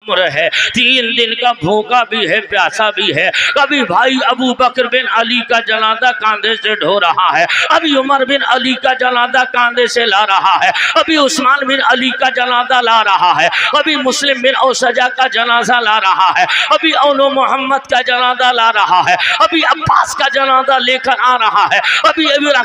उम्र है, 3 दिन का भूखा भी है, प्यासा भी है। कभी भाई अबू बकर बिन अली का जनाजा कांधे से ढो रहा है, अभी उमर बिन अली का जनाजा कांधे से ला रहा है, अभी उस्मान बिन अली का जनाजा ला रहा है, अभी मुस्लिम बिन औसजा का जनाजा ला रहा है, अभी औनो मोहम्मद का जनाजा ला रहा है, अभी अब्बास का जनाजा लेकर आ रहा है,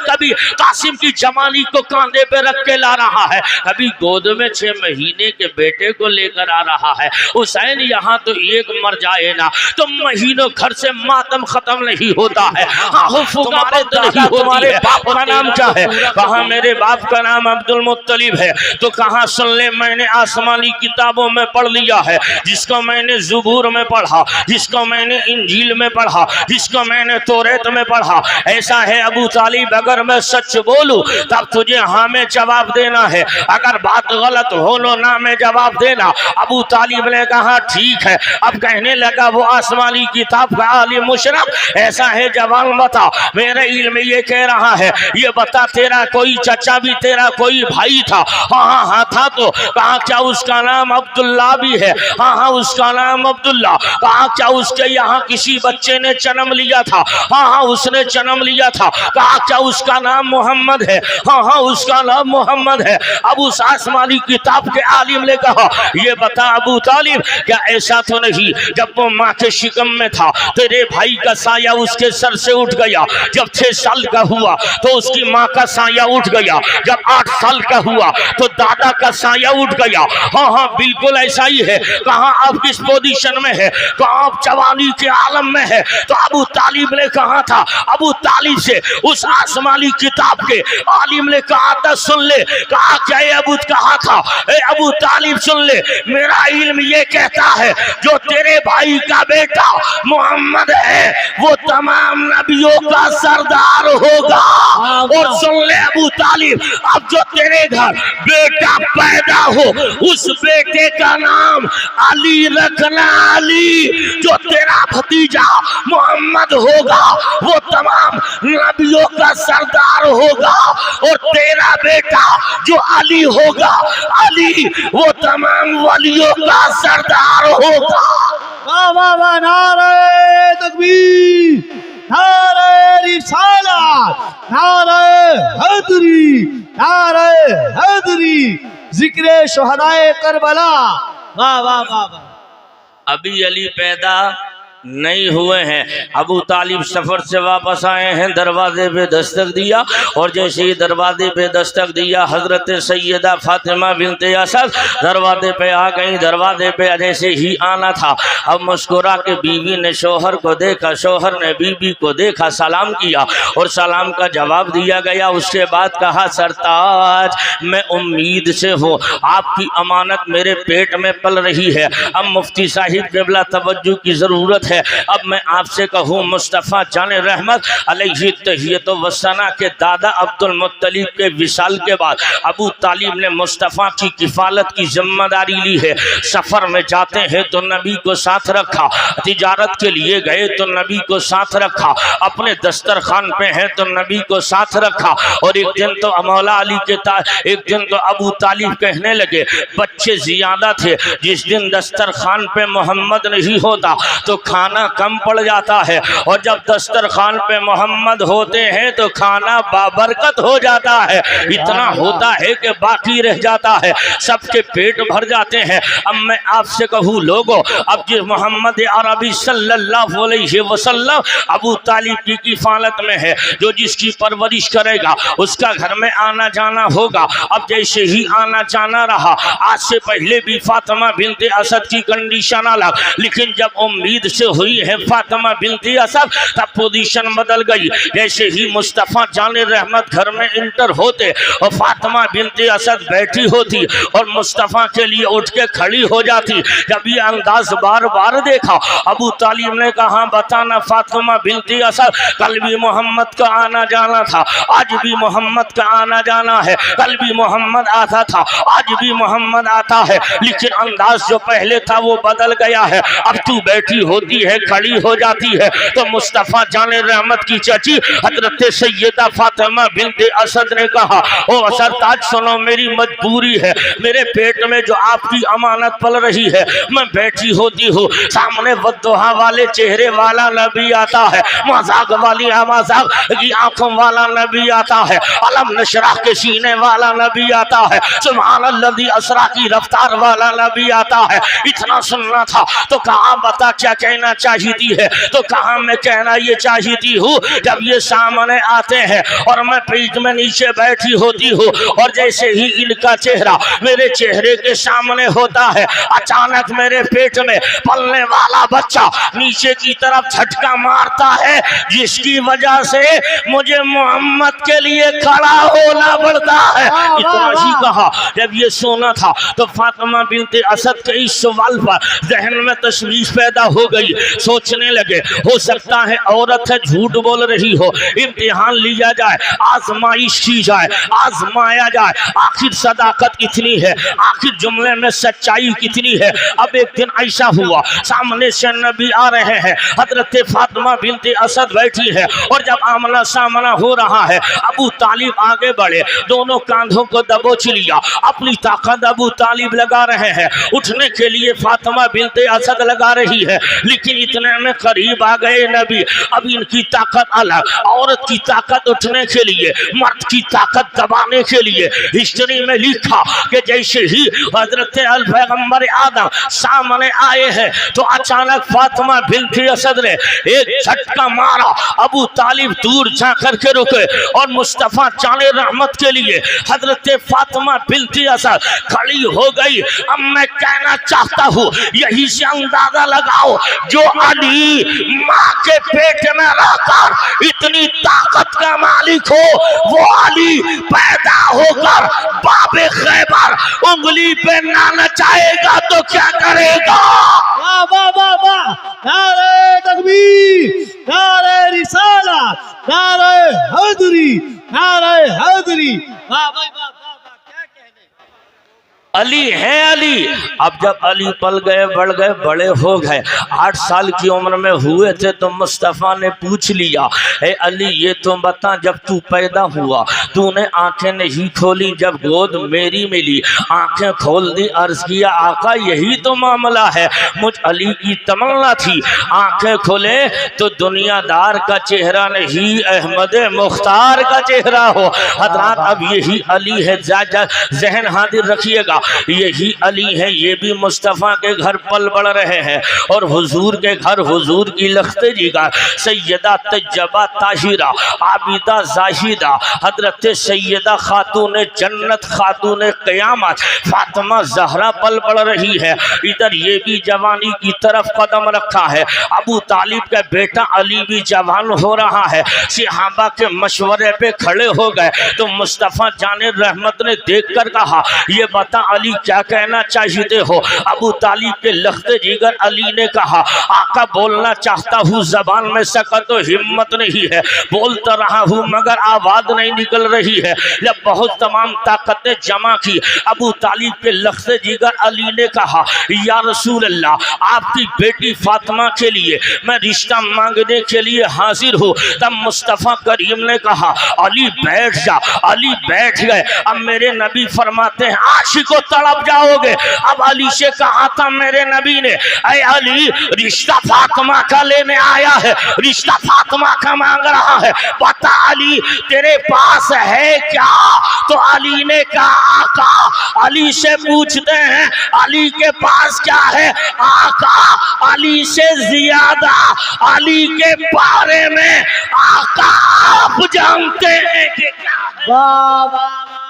कभी कासिम की जमानी को कांधे पे रख के ला रहा है, कभी गोद में 6 महीने के बेटे को लेकर आ रहा है। हुसैन यहाँ तो एक मर जाए ना तो महीनों घर से मातम खत्म नहीं होता है। तुम्हारे बाप का नाम क्या है? कहा मेरे बाप का नाम अब्दुल मुत्तलिब है। तो कहा सुन ले, मैंने आसमानी किताबों में पढ़ लिया है, जिसको मैंने ज़ुबूर में पढ़ा, जिसको मैंने इंजील में पढ़ा, जिसको मैंने तौरात में पढ़ा। ऐसा है अबू तालिब, अगर मैं सच बोलूं तब तुझे हाँ में जवाब देना है, अगर बात गलत हो लो ना में जवाब देना। अबू तालिब ने कहा ठीक है। अब कहने लगा वो आसमानी किताब का आलिम मुशरफ, ऐसा है जवाब बता, मेरे इल्म ये कह रहा है, ये बता तेरा कोई चचा भी, तेरा कोई भाई था? हाँ हाँ था। तो कहा क्या उसका नाम अब्दुल्ला भी है? हाँ हाँ उसका नाम अब्दुल्ला। कहा क्या उसके यहाँ किसी बच्चे ने जन्म लिया था? हाँ हाँ उसने जन्म लिया था। कहा क्या उसका नाम मोहम्मद है? हाँ हाँ उसका नाम मोहम्मद है। अब उस आसमानी किताब के आलिम ने कहा ये बता अबू तालिब, क्या ऐसा तो नहीं जब वो माँ के शिकम में था तेरे भाई का साया उसके सर से उठ गया, जब 6 साल का हुआ तो उसकी माँ का साया उठ गया, जब 8 साल का हुआ तो दादा का साया उठ गया? हाँ हाँ बिल्कुल ऐसा ही है। कहा आप किस पोजीशन में है? कहा आप जवानी के आलम में है। तो अबू तालिब ने कहा था, अबू तालिब से उस आसमानी किताब के आलिम ने कहा था सुन ले। कहा क्या अबू? कहा था ए अबू तालिब सुन ले, मेरा इल्म ये कहता है जो तेरे भाई का बेटा मोहम्मद है वो तमाम नबियों का सरदार होगा। और सुन ले अबू तालिब, अब जो तेरे घर बेटा पैदा हो उस बेटे का नाम अली रखना। अली जो तेरा भतीजा मोहम्मद होगा वो तमाम नबियों का सरदार होगा, और तेरा बेटा जो अली होगा, अली वो तमाम वलियों का सरदार होगा। वाह वाह वाह, नारे तकबीर, नारे रिसालत, नारे हैदरी, नारे हैदरी, जिक्र शुहदाए करबला। वाह वाह वाह वाह। अभी अली पैदा नहीं हुए हैं। अबू तालिब सफर से वापस आए हैं, दरवाजे पे दस्तक दिया, और जैसे ही दरवाजे पे दस्तक दिया हजरत सैयदा फातिमा बिनते असद दरवाजे पे आ गई। दरवाजे पे जैसे ही आना था, अब मुस्कुरा के बीवी ने शोहर को देखा, शोहर ने बीवी को देखा, सलाम किया और सलाम का जवाब दिया गया। उसके बाद कहा सरताज मैं उम्मीद से हूँ, आपकी अमानत मेरे पेट में पल रही है। अब मुफ्ती साहिब क़िबला तवज्जो की ज़रूरत है। अब मैं आपसे कहूँ मुस्तफ़ा जान रहमत अलैहि तहियत व सना के दादा अब्दुल मुत्तलिब के विसाल के बाद अबू तालिब ने मुस्तफ़ा की किफ़ालत की जिम्मेदारी ली है। सफ़र में जाते हैं तो नबी को साथ रखा, तिजारत के लिए गए तो नबी को साथ रखा, अपने दस्तरखान पे हैं तो नबी को साथ रखा। और एक दिन तो मौला अली के एक दिन तो अबू तालिब कहने लगे बच्चे ज़्यादा थे, जिस दिन दस्तरखान पे मोहम्मद नहीं होता तो खाना कम पड़ जाता है, और जब दस्तरखान पे मोहम्मद होते हैं तो खाना बाबरकत हो जाता है, इतना होता है कि बाकी रह जाता है, सबके पेट भर जाते हैं। अब मैं आपसे कहूँ लोगों, अब जिस मोहम्मद अरबी सल्लल्लाहु अलैहि वसल्लम अबू तालिब की किफ़ालत में है, जो जिसकी परवरिश करेगा उसका घर में आना जाना होगा। अब जैसे ही आना जाना रहा, आज से पहले भी फातिमा बिनते असद की कंडीशन अलग, लेकिन जब उम्मीद से हुई है फातिमा बिनते असद तब पोजीशन बदल गई। जैसे ही मुस्तफ़ा जान रहमत घर में इंटर होते और फातिमा बिनते असद बैठी होती और मुस्तफ़ा के लिए उठ के खड़ी हो जाती, जब ये अंदाज बार बार देखा अबू तालिब ने कहा बताना फातिमा बिनते असद, कल भी मोहम्मद का आना जाना था, आज भी मोहम्मद का आना जाना है, कल भी मोहम्मद आता था, आज भी मोहम्मद आता है, लेकिन अंदाज जो पहले था वो बदल गया है। अब तू बैठी होती है, खड़ी हो जाती है तो मुस्तफ़ा जाने रहमत की चाची हजरत सैयदा फातिमा बिन्ते असद ने कहा, ओ असरताज सुनो, मेरी मजबूरी है, मेरे पेट में जो आपकी अमानत पल रही है, मैं बैठी होती हूँ, सामने वद्दुहा वाले चेहरे वाला नबी आता है, मजाक वाली मजाक की आंखों वाला नबी आता है, अलम नशरा के सीने वाला नबी आता है, सुभान अल्लाह असरा की रफ्तार वाला नबी आता है। इतना सुनना था तो कहा बता क्या कहना चाहती है, तो कहा मैं कहना ये चाहती हूँ जब ये सामने आते हैं और मैं पीठ में नीचे बैठी होती हूँ और जैसे ही इनका चेहरा मेरे चेहरे के सामने होता है, अचानक मेरे पेट में पलने वाला बच्चा नीचे की तरफ झटका मारता है, जिसकी वजह से मुझे मोहम्मद के लिए खड़ा होना पड़ता है। इतना ही कहा, जब ये सोना था तो फातिमा बिन्ते असद के इस सवाल पर जहन में तशवीश पैदा हो गई। सोचने लगे हो सकता है औरत है, झूठ बोल रही हो, इम्तिहान लिया जाए, आजमाइश की जाए, आजमाया जाए, आखिर सदाकत कितनी है, आखिर जुमले में सच्चाई कितनी है। अब एक दिन ऐसा हुआ, सामने से नबी आ रहे हैं, हजरत फातिमा बिन्ते असद बैठी है और जब आमना सामना हो रहा है, अबू तालिब आगे बढ़े, दोनों कांधों को दबोच लिया, अपनी ताकत अबू तालिब लगा रहे हैं, उठने के लिए फातिमा बिन्ते असद लगा रही है, लेकिन इतने में करीब आ गए नबी। अब इनकी ताकत अलग, औरत की ताकत उठने के लिए, मर्द की ताकत दबाने के लिए। हिस्ट्री में लिखा कि जैसे ही हजरत अल पैगंबर आदम सामने आए हैं तो अचानक फातिमा बिन्ते असद ने एक झटका मारा, अबू तालिब दूर जा करके रुके और मुस्तफ़ा जाने रहमत के लिए हजरत फातिमा बिन्ते असद खड़ी हो गई। अब मैं कहना चाहता हूँ, यही से अंदाजा लगाओ, जो अली माँ के पेट में रहकर इतनी ताकत का मालिक हो, वो अली पैदा होकर बाबे खैबर उंगली पे ना नचाएगा तो क्या करेगा? वाह वाह वाह वाह, नारे तकबीर, नारे रिसालत, नारे हैदरी, नारे हैदरी। वाह भाई वाह वाह वाह, क्या कहने। अली है अली। अब जब अली पल गए, बढ़ गए, बड़े हो गए, 8 साल की उम्र में हुए थे तो मुस्तफ़ा ने पूछ लिया, ए अली ये तो बता, जब तू पैदा हुआ तूने आंखें नहीं खोली, जब गोद मेरी मिली आंखें खोल दी, अर्ज किया आका यही तो मामला है, मुझ अली की तमन्ना थी आंखें खोले तो दुनियादार का चेहरा नहीं, अहमद मुख्तार का चेहरा हो। हजरात अब यही अली है, जहन हाजिर रखिएगा, यही अली है, ये भी मुस्तफ़ा के घर पल बढ़ रहे हैं और हुजूर के घर हुजूर की लख्ते जिगर सैयदा तज्जबा ताहिरा आबिदा जाहिदा हजरत सैयदा खातून जन्नत खातून क़यामत फातिमा ज़हरा पल बढ़ रही है। इधर ये भी जवानी की तरफ कदम रखा है, अबू तालिब का बेटा अली भी जवान हो रहा है। सहाबा के मशवरे पे खड़े हो गए तो मुस्तफ़ा जाने रहमत ने देख कर कहा, ये बता अली क्या कहना चाहते हो? अबू तालिब के लख्ते जिगर अली ने कहा, आका बोलना चाहता हूँ, जबान में सकत तो हिम्मत नहीं है, बोलता रहा हूँ मगर आवाज नहीं निकल रही है। जब बहुत तमाम ताकतें जमा की, अबू तालिब के लख्ते जिगर अली ने कहा, या रसूल अल्लाह, आपकी बेटी फातिमा के लिए मैं रिश्ता मांगने के लिए हाजिर हूँ। तब मुस्तफ़ा करीम ने कहा, अली बैठ जा। अली बैठ गए। अब मेरे नबी फरमाते हैं, आशिको तड़प जाओगे। अब अली से कहा था मेरे नबी ने, ऐ अली रिश्ता फातिमा का लेने आया है, रिश्ता फातिमा का मांग रहा है, बता अली तेरे पास है क्या? तो अली ने कहा, आका। अली से पूछते हैं अली के पास क्या है? आका अली से ज्यादा अली के बारे में आका आप जानते हैं कि क्या है? वाह वाह वाह,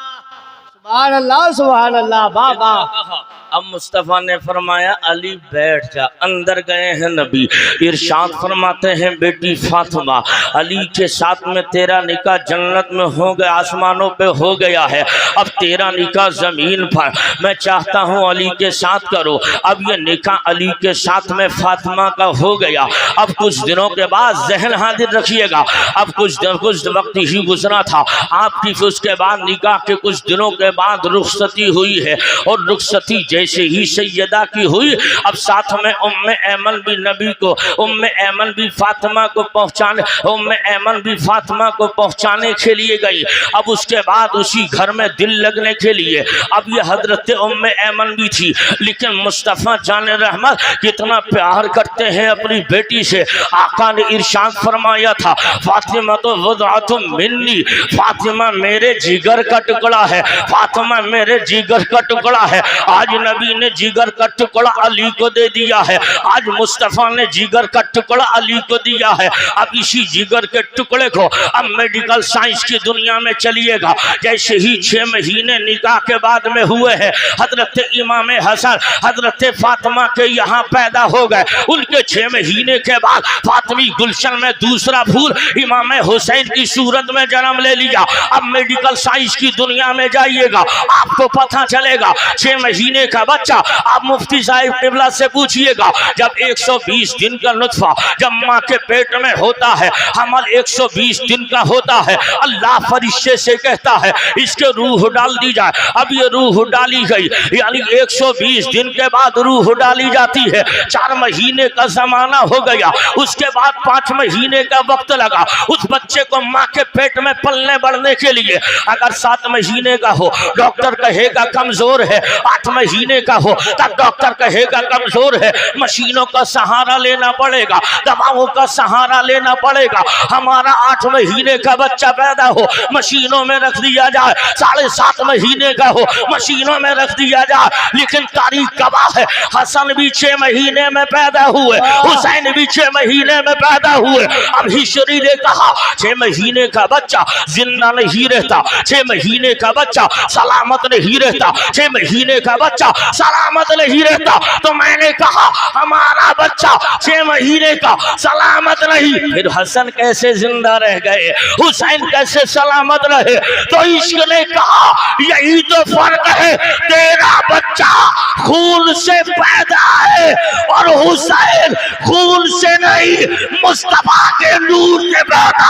सुभान अल्लाह सुभान अल्लाह, वाह वाह। अब मुस्तफ़ा ने फरमाया, अली बैठ जा। अंदर गए हैं नबी, इरशाद फरमाते हैं, बेटी फातिमा अली के साथ में तेरा निकाह जन्नत में हो गया, आसमानों पे हो गया है, अब तेरा निकाह ज़मीन पर मैं चाहता हूँ अली के साथ करो। अब ये निकाह अली के साथ में फातिमा का हो गया। अब कुछ दिनों के बाद जहन हाजिर रखिएगा, अब कुछ वक्त ही गुजरा था आपकी, उसके बाद निकाह के कुछ दिनों के बाद रुखसती हुई है, और रुखसती जैसे ही सैयदा की हुई, अब साथ में उम्मे ऐमन भी नबी को, उम्मे ऐमन भी फातिमा को पहुंचाने, उम्मे ऐमन भी फातिमा को पहुंचाने के लिए गई। अब उसके बाद उसी घर में दिल लगने के लिए अब ये हजरत उम्मे ऐमन भी थी, लेकिन मुस्तफ़ा जाने रहमत कितना प्यार करते हैं अपनी बेटी से। आका ने इरशाद फरमाया था, फातिमा तो वज़अतुम मिन्नी, फातिमा मेरे जिगर का टुकड़ा है, फातिमा मेरे जिगर का टुकड़ा है। आज नबी ने जिगर का टुकड़ा अली को दे दिया है, आज मुस्तफ़ा ने जिगर का टुकड़ा अली को दिया है। अब इसी जिगर के टुकड़े को अब मेडिकल साइंस की दुनिया में चलिएगा। जैसे ही 6 महीने निकाह के बाद में हुए हैं, हजरत इमाम हसन हजरत फातिमा के यहाँ पैदा हो गए। उनके 6 महीने के बाद फातिमी गुलशन में दूसरा फूल इमाम हुसैन की सूरत में जन्म ले लिया। अब मेडिकल साइंस की दुनिया में जाइएगा, आपको पता चलेगा 6 महीने का बच्चा, आप मुफ्ती साहिब किबला से पूछिएगा, जब 120 दिन का नुत्फा जब माँ के पेट में होता है, हमल 120 दिन का होता है, अल्लाह फरिश्ते से कहता है इसके रूह डाल दी जाए। अब ये रूह डाली गई, यानी 120 दिन के बाद रूह डाली जाती है। 4 महीने का जमाना हो गया, उसके बाद 5 महीने का वक्त लगा उस बच्चे को माँ के पेट में पलने बढ़ने के लिए। अगर 7 महीने का हो डॉक्टर कहेगा कमजोर है, 8 महीने का हो तब डॉक्टर कहेगा कमजोर है, मशीनों का सहारा लेना पड़ेगा, दवाओं का सहारा लेना पड़ेगा। हमारा 8 महीने का बच्चा पैदा हो मशीनों में रख दिया जाए, 7.5 महीने का हो मशीनों में रख दिया जाए, लेकिन तारीख गवाह है हसन भी 6 महीने में पैदा हुए, हुसैन भी 6 महीने में पैदा हुए। अब हिस्ट्री ने कहा 6 महीने का बच्चा जिंदा नहीं रहता, 6 महीने का बच्चा सलामत नहीं रहता, 6 महीने का बच्चा सलामत नहीं रहता। तो मैंने कहा हमारा बच्चा 6 महीने का सलामत नहीं, फिर हसन कैसे जिंदा रह गए, हुसैन कैसे सलामत रहे? तो इश्क ने कहा यही तो फर्क है, तेरा बच्चा खून से पैदा है और हुसैन खून से नहीं, मुस्तफा के नूर से पैदा।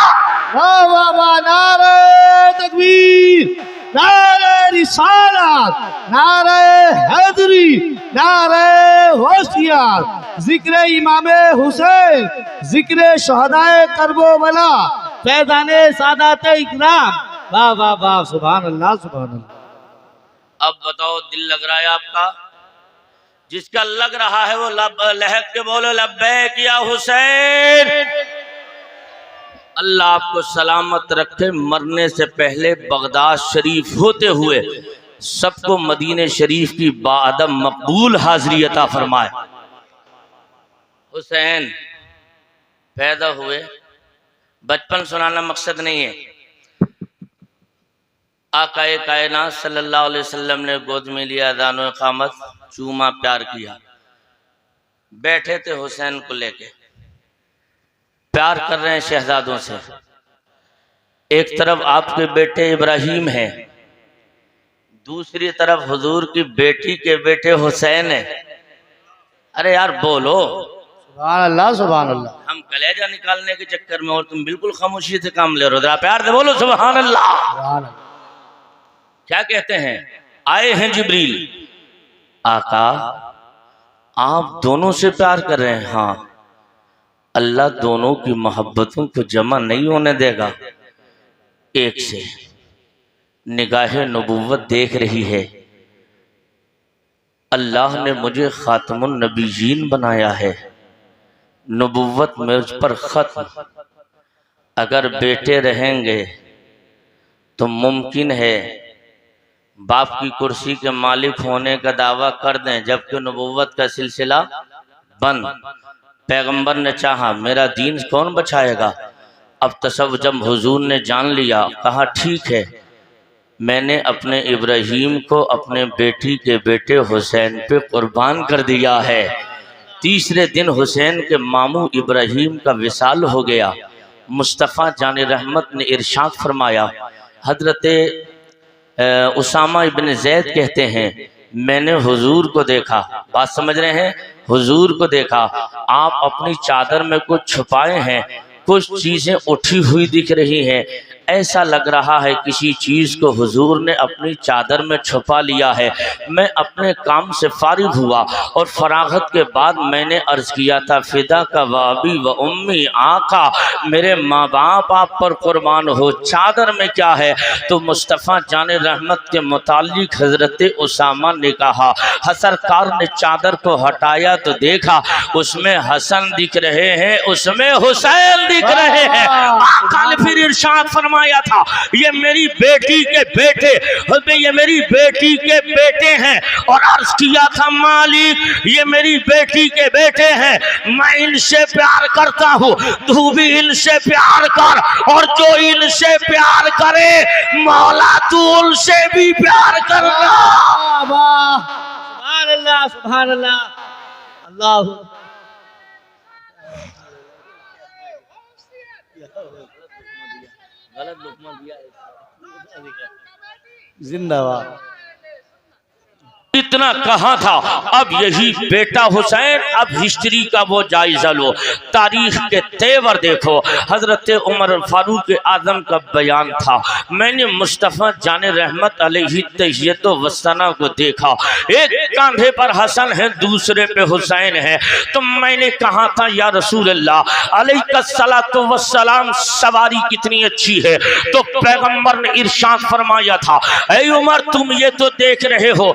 वाह वाह वाह, नारे तकबीर, नारे रिसालत, नारे हैदरी, नारे होशियार, जिक्र इमाम हुसैन, जिक्र शहदाए करबला, फैज़ाने सादात इकराम। वाह वाह वाह, सुभान अल्लाह सुभान अल्लाह। अब बताओ दिल लग रहा है आपका? जिसका लग रहा है वो लहक के बोलो लब्बैक या हुसैन। अल्लाह आपको सलामत रखे। मरने से पहले बगदाद शरीफ होते हुए सबको मदीने शरीफ की बाअदब मकबूल हाजिरी अता फरमाए। हुसैन पैदा हुए, बचपन सुनाना मकसद नहीं है। आकाए कायनात सल्लल्लाहु अलैहि वसल्लम ने गोद में लिया, दानो इकामत, चूमा, प्यार किया। बैठे थे हुसैन को लेके, प्यार कर रहे हैं शहजादों से। एक तरफ आपके बेटे इब्राहिम हैं, दूसरी तरफ हुजूर की बेटी के बेटे हुसैन है। अरे यार बोलो सुभान अल्लाह सुभान अल्लाह। हम कलेजा निकालने के चक्कर में और तुम बिल्कुल खामोशी से काम ले रहे हो। जरा प्यार से बोलो सुभान अल्लाह। क्या कहते हैं? आए हैं जिब्रील, आका आप दोनों से प्यार कर रहे हैं। हाँ, अल्लाह दोनों की मोहब्बतों को जमा नहीं होने देगा। एक से निगाह नबुव्वत देख रही है, अल्लाह ने मुझे खातमुन नबीयीन बनाया है, नबुव्वत मुझ पर खत्म। अगर बेटे रहेंगे तो मुमकिन है बाप की कुर्सी के मालिक होने का दावा कर दें, जबकि नबुव्वत का सिलसिला बंद। पैगंबर ने चाहा मेरा दीन कौन बचाएगा। अब तसव्वुर जब हुजूर ने जान लिया, कहा ठीक है, मैंने अपने इब्राहीम को अपने बेटी के बेटे हुसैन पे कुर्बान कर दिया है। तीसरे दिन हुसैन के मामू इब्राहीम का विसाल हो गया। मुस्तफ़ा जाने रहमत ने इरशाद फरमाया, हजरत उसामा इब्न ज़ैद कहते हैं मैंने हुजूर को देखा, बात समझ रहे हैं, हुजूर को देखा, आप अपनी चादर में कुछ छुपाए हैं, कुछ चीज़ें उठी हुई दिख रही हैं। ऐसा लग रहा है किसी चीज़ को हुजूर ने अपनी चादर में छुपा लिया है। मैं अपने काम से फारिग हुआ और फरागत के बाद मैंने अर्ज़ किया था, फिदा का वाबी व उम्मी, आका मेरे माँ बाप आप पर कुर्बान हो, चादर में क्या है? तो मुस्तफ़ा जाने रहमत के मुतालिक हज़रत उसामा ने कहा, सरकार ने चादर को हटाया तो देखा उसमें हसन दिख रहे हैं, उसमें हुसैन दिख रहे हैं। आका ने फिर इरशाद फरमाया था, ये मेरी बेटी के बेटे, ये मेरी बेटी के बेटे हैं। और अर्ज किया था, मालिक ये मेरी बेटी के बेटे हैं, मैं इनसे प्यार करता हूँ, तू भी इनसे प्यार कर, और जो इनसे प्यार करे मौला तू उनसे भी प्यार करना। सुभान अल्लाह, सुभान अल्लाह, अल्लाह। गलत लुकमा दिया जिंदाबाद। इतना कहा था, अब यही बेटा हुसैन। अब हिस्ट्री का वो जायजा लो, तारीख के तेवर देखो। हजरत उमर फारूक आजम का बयान था, मैंने मुस्तफ़ा जाने रहमत अलैहि तहियतो वसना को देखा, एक कांधे पर हसन है, दूसरे पे हुसैन है। तो मैंने कहा था, या रसूल अल्लाह अलैहिस्सलातु वस्सलाम सवारी कितनी अच्छी है। तो पैगंबर ने इरशाद फरमाया था, ऐ उमर तुम ये तो देख रहे हो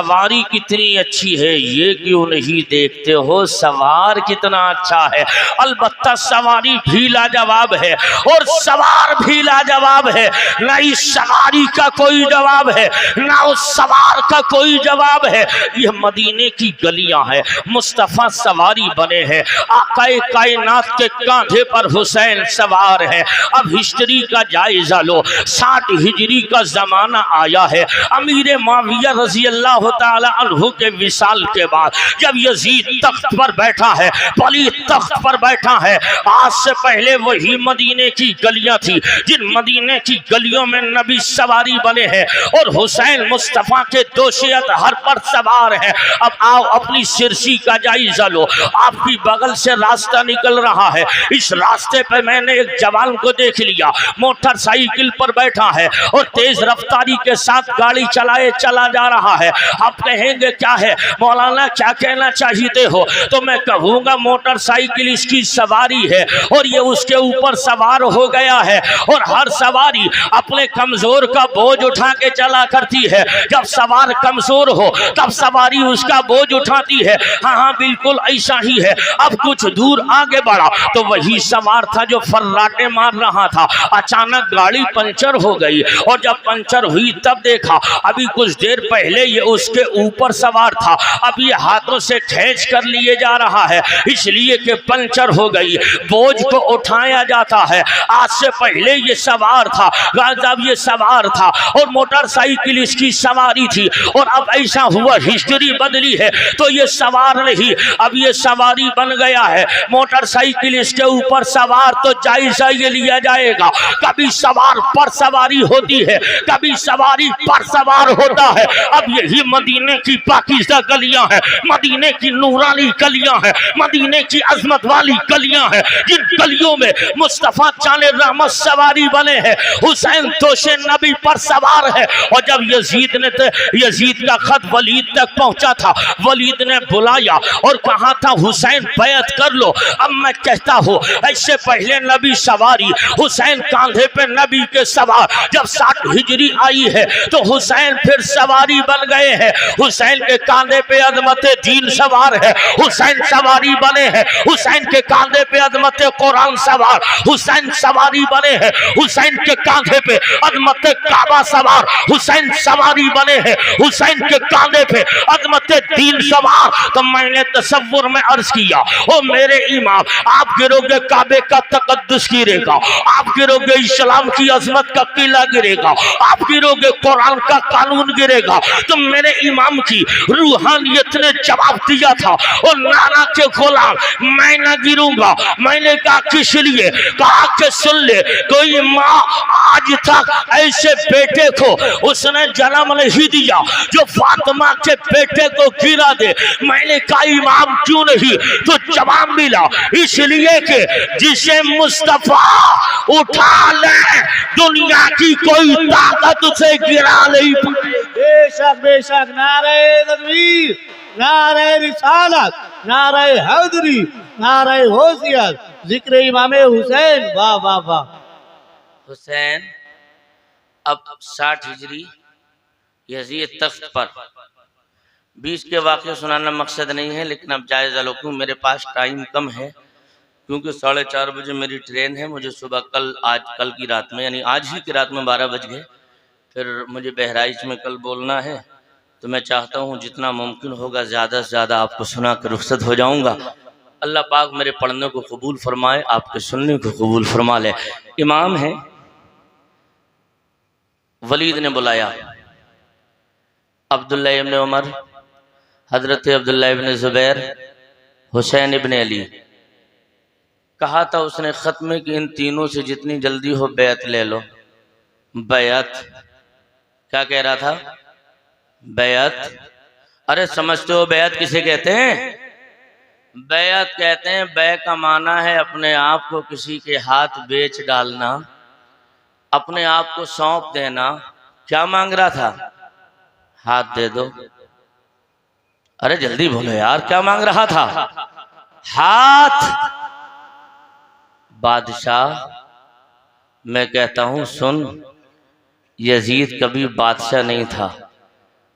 सवारी कितनी अच्छी है, ये क्यों नहीं देखते हो सवार कितना अच्छा है। अलबत्ता सवारी भी लाजवाब है और सवार भी लाजवाब है, ना इस सवारी का कोई जवाब है ना उस सवार का कोई जवाब है। यह मदीने की गलियां हैं, मुस्तफ़ा सवारी बने हैं, आकाए कायनात के कांधे पर हुसैन सवार है। अब हिस्ट्री का जायजा लो, 60 हिजरी का जमाना आया है। अमीर मुआविया रज़ी अल्लाह ताला अन्हु के विसाल के बाद जब यजीद तख्त पर बैठा है, वली तख्त पर बैठा है, आज से पहले वही मदीने की गलियां थी जिन मदीने की गलियों में नबी सवारी बने हैं और हुसैन मुस्तफ़ा के दोशियत हर पर सवार है। अब आओ अपनी सिरसी का जायजा लो, आपकी बगल से रास्ता निकल रहा है, इस रास्ते पे मैंने एक जवान को देख लिया, मोटरसाइकिल पर बैठा है और तेज रफ्तारी के साथ गाड़ी चलाए चला जा रहा है। आप कहेंगे क्या है मौलाना, क्या कहना चाहते हो? तो मैं कहूँगा मोटरसाइकिल इसकी सवारी है और ये उसके ऊपर सवार हो गया है और हर सवारी अपने कमजोर का बोझ उठा के चला करती है। जब सवार कमजोर हो तब सवारी उसका बोझ उठाती है। हाँ हाँ बिल्कुल ऐसा ही है। अब कुछ दूर आगे बढ़ा तो वही सवार था जो फर्राटे मार रहा था। अचानक गाड़ी पंचर हो गई और जब पंचर हुई तब देखा अभी कुछ देर पहले ये उसके ऊपर सवार था, अब ये हाथों से खींच कर लिए जा रहा है इसलिए कि पंचर हो गई। बोझ को उठाया जाता है, आज से पहले ये सवार था, जब ये सवार था और मोटरसाइकिल इसकी सवारी थी और अब ऐसा हुआ हिस्ट्री बदली है तो ये सवार नहीं, अब ये सवारी बन गया है। मोटरसाइकिल इसके ऊपर सवार तो जायजा ये लिया जाएगा, कभी सवार पर सवारी होती है, कभी सवारी पर सवार होता है। अब यही मदीने की पाकीज़ा गलियां हैं, मदीने की नूरानी गलियां हैं, मदीने की अजमत वाली गलियां हैं जिन गलियों में मुस्तफ़ा जाने रहमत सवारी बने हैं, हुसैन तोशे नबी पर सवार है। और जब यजीद का खत वलीद तक पहुंचा था, वलीद ने बुलाया और कहा था हुसैन बैत कर लो। अब मैं कहता हूँ ऐसे पहले नबी सवारी, हुसैन कांधे पे नबी के सवार। जब 60 हिजरी आई है तो हुसैन फिर सवारी बन गए हैं, हुसैन के कांधे पे अजमत दीन सवार है, हुसैन सवारी बने हैं, हुसैन के कांधे पे अजमत कुरान सवार, हुसैन सवारी बने हैं, हुसैन के कांधे पे अजमत काबा सवार, हुसैन सवारी बने हैं, हुसैन के कांधे पे अजमत दीन सवार। तो मैंने तसव्वुर में अर्ज किया, ओ मेरे इमाम आप गिरोगे काबे का तकद्दुस गिरेगा, आप गिरोगे इस्लाम की अजमत का किला गिरेगा, आप गिरोगे कुरान का कानून गिरेगा। तो मेरे इमाम की रूहानियत ने जवाब दिया था और नाना के गुलाम मैं न गिरूंगा। मैंने कहा किस लिए? कहा कि सुन ले, कोई माँ आज तक ऐसे बेटे को उसने जन्म नहीं दिया जो फातिमा के बेटे को गिरा दे। मैंने कहा इमाम क्यों नहीं? तो जवाब मिला इसलिए कि जिसे मुस्तफा उठा ले दुनिया की कोई ताकत उसे गिरा नहीं पाए। बेशक बेशक, नारे तकबीर, नारे रिसालत, नारे हैदरी, नारे होशियत, जिक्र इमाम हुसैन। वाह वाह वाह। हुसैन अब 60 हिजरी यजीद तख्त पर 20 के वाक़े सुनाना मकसद नहीं है, लेकिन अब जायज़ा लो क्यों मेरे पास टाइम कम है, क्योंकि 4:30 बजे मेरी ट्रेन है। मुझे सुबह कल की रात में, यानी आज ही की रात में 12 बज गए, फिर मुझे बहराइच में कल बोलना है। तो मैं चाहता हूँ जितना मुमकिन होगा ज़्यादा से ज़्यादा आपको सुना कर रुखसत हो जाऊँगा। अल्लाह पाक मेरे पढ़ने को कबूल फरमाए, आपके सुनने को कबूल फरमा ले। इमाम है, वलीद ने बुलाया अब्दुल्ला इब्न उमर, हजरत अब्दुल्ला इब्न ज़ुबैर, हुसैन इब्न अली। कहा था उसने ख़त्मे कि इन तीनों से जितनी जल्दी हो बैत ले लो। बैत क्या कह रहा था? बैत, अरे समझते हो बैत किसे कहते हैं? बैत कहते हैं, बै का माना है अपने आप को किसी के हाथ बेच डालना, अपने आप को सौंप देना। क्या मांग रहा था? हाथ दे दो। अरे जल्दी बोलो यार, क्या मांग रहा था? हाथ। बादशाह, मैं कहता हूं सुन, यजीद कभी बादशाह नहीं था।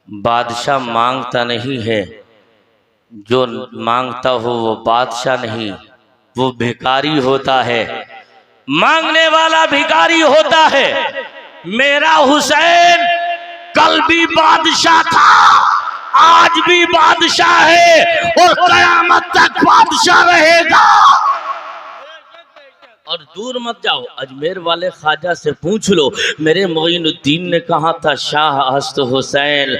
बादशाह मांगता नहीं है, जो मांगता हो वो बादशाह नहीं, वो भिखारी होता है। मांगने वाला भिखारी होता है। मेरा हुसैन कल भी बादशाह था, आज भी बादशाह है और कयामत तक बादशाह रहेगा। और दूर मत जाओ, अजमेर वाले ख्वाजा से पूछ लो, मेरे मोइनुद्दीन ने कहा था शाह हस्त हुसैन,